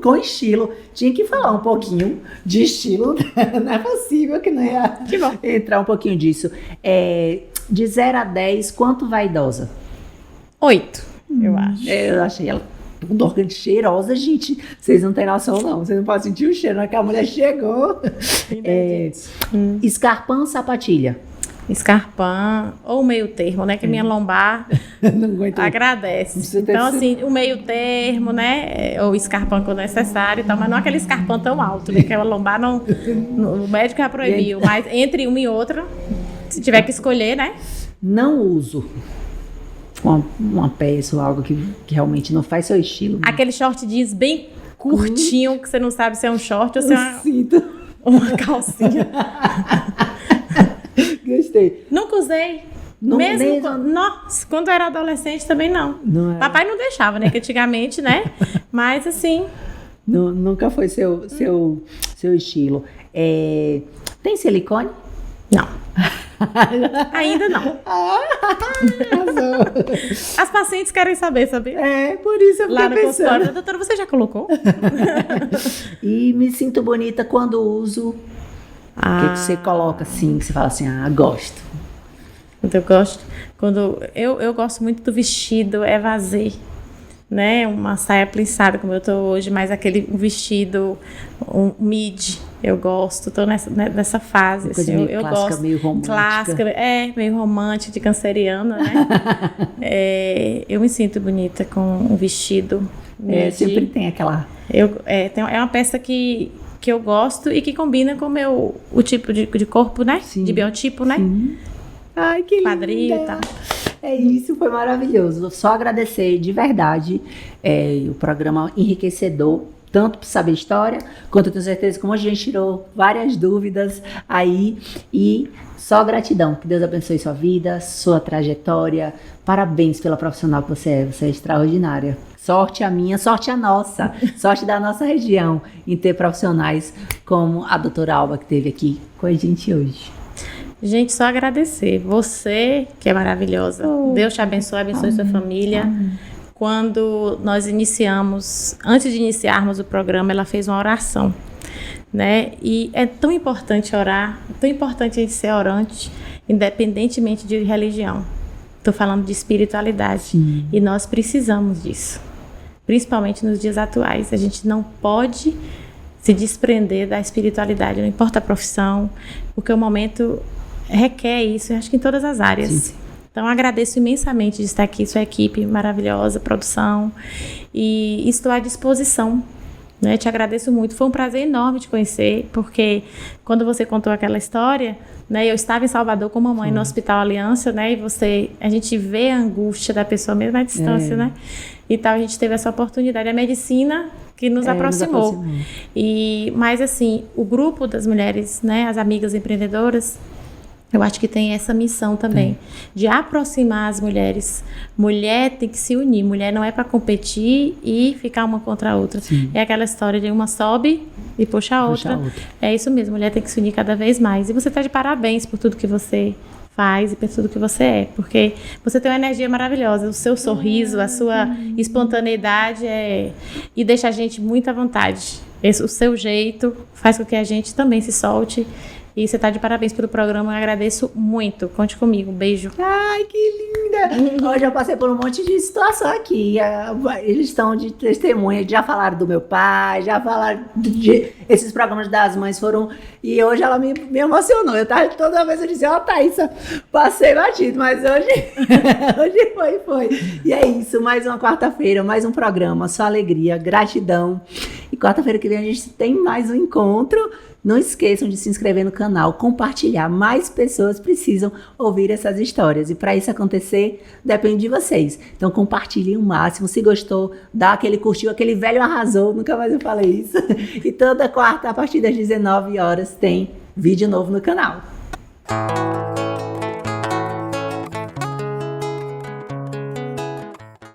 Com estilo. Tinha que falar um pouquinho de estilo. Não é possível que não ia entrar um pouquinho disso. De 0 a 10, quanto vaidosa? 8, eu acho. Eu achei ela toda orgânica, cheirosa, gente. Vocês não têm noção, não. Vocês não podem sentir o cheiro, não é que a mulher chegou. Escarpão ou sapatilha? Escarpão ou meio termo, né? Que minha lombar agradece. Então, assim, o meio termo, né? Ou escarpão quando necessário e tal, mas não aquele escarpão tão alto, né? Que a lombar o médico já proibiu. Mas entre uma e outra, se tiver que escolher, né? Não uso uma peça ou algo que realmente não faz seu estilo. Aquele short jeans bem curtinho, que você não sabe se é um short ou se é uma calcinha. Gostei. Nunca usei. Nossa, quando eu era adolescente também não. Papai não deixava, né? Que antigamente, né? Mas assim... Nunca foi seu estilo. Tem silicone? Não. Ainda não. As pacientes querem saber, sabe? Por isso eu fiquei lá no pensando. Consultório. Doutora, você já colocou? E me sinto bonita quando uso. O que você coloca assim, que você fala assim, gosto? Eu gosto. Eu gosto muito do vestido evasê, né? Uma saia plissada, como eu tô hoje, mas aquele vestido midi, eu gosto. Tô nessa fase, assim, meio eu clássica, gosto. meio romântica. Clássica, meio romântica, de canceriana, né? Eu me sinto bonita com um vestido midi. Sempre tem aquela... É uma peça que eu gosto e que combina com o tipo de corpo, né? Sim. De biotipo, né? Sim. Ai, que linda. Quadril e tal. Isso, foi maravilhoso. Só agradecer de verdade o programa enriquecedor, tanto para saber história, quanto eu tenho certeza que a gente tirou várias dúvidas aí. E só gratidão. Que Deus abençoe sua vida, sua trajetória. Parabéns pela profissional que você é. Você é extraordinária. Sorte a minha, sorte a nossa, sorte da nossa região em ter profissionais como a doutora Alba, que esteve aqui com a gente hoje. Gente, só agradecer. Você, que é maravilhosa. Deus te abençoe sua família. Quando nós antes de iniciarmos o programa, ela fez uma oração, né? E é tão importante orar, tão importante a gente ser orante, independentemente de religião. Estou falando de espiritualidade. Sim. E nós precisamos disso. Principalmente nos dias atuais. A gente não pode se desprender da espiritualidade, não importa a profissão, porque o momento requer isso, eu acho que em todas as áreas. Sim. Então, agradeço imensamente de estar aqui, sua equipe maravilhosa, produção, e estou à disposição, né? Te agradeço muito, foi um prazer enorme te conhecer, porque quando você contou aquela história, né, eu estava em Salvador com a mamãe no Hospital Aliança, né, e a gente vê a angústia da pessoa mesmo à distância, né, e tal, a gente teve essa oportunidade, a medicina que nos aproximou. Mas assim, o grupo das mulheres, né, as amigas empreendedoras, eu acho que tem essa missão também, de aproximar as mulheres. Mulher tem que se unir, mulher não é para competir e ficar uma contra a outra. Sim. É aquela história de uma sobe e puxa a outra. É isso mesmo, mulher tem que se unir cada vez mais. E você está de parabéns por tudo que você faz e por tudo que você é, porque você tem uma energia maravilhosa, o seu sorriso, a sua espontaneidade e deixa a gente muito à vontade. O seu jeito faz com que a gente também se solte. E você está de parabéns pelo programa, eu agradeço muito. Conte comigo, um beijo. Ai, que lindo! linda! Hoje eu passei por um monte de situação aqui. Eles estão de testemunha, já falaram do meu pai, já falaram esses programas das mães foram... E hoje ela me emocionou. Toda vez eu dizia, Thaísa, passei batido, mas hoje, hoje foi. E é isso, mais uma quarta-feira, mais um programa, só alegria, gratidão. E quarta-feira que vem a gente tem mais um encontro. Não esqueçam de se inscrever no canal, compartilhar. Mais pessoas precisam ouvir essas histórias. E para isso acontecer, depende de vocês. Então compartilhem o máximo. Se gostou, dá aquele curtiu, aquele velho arrasou. Nunca mais eu falei isso. E toda quarta, a partir das 19 horas, tem vídeo novo no canal.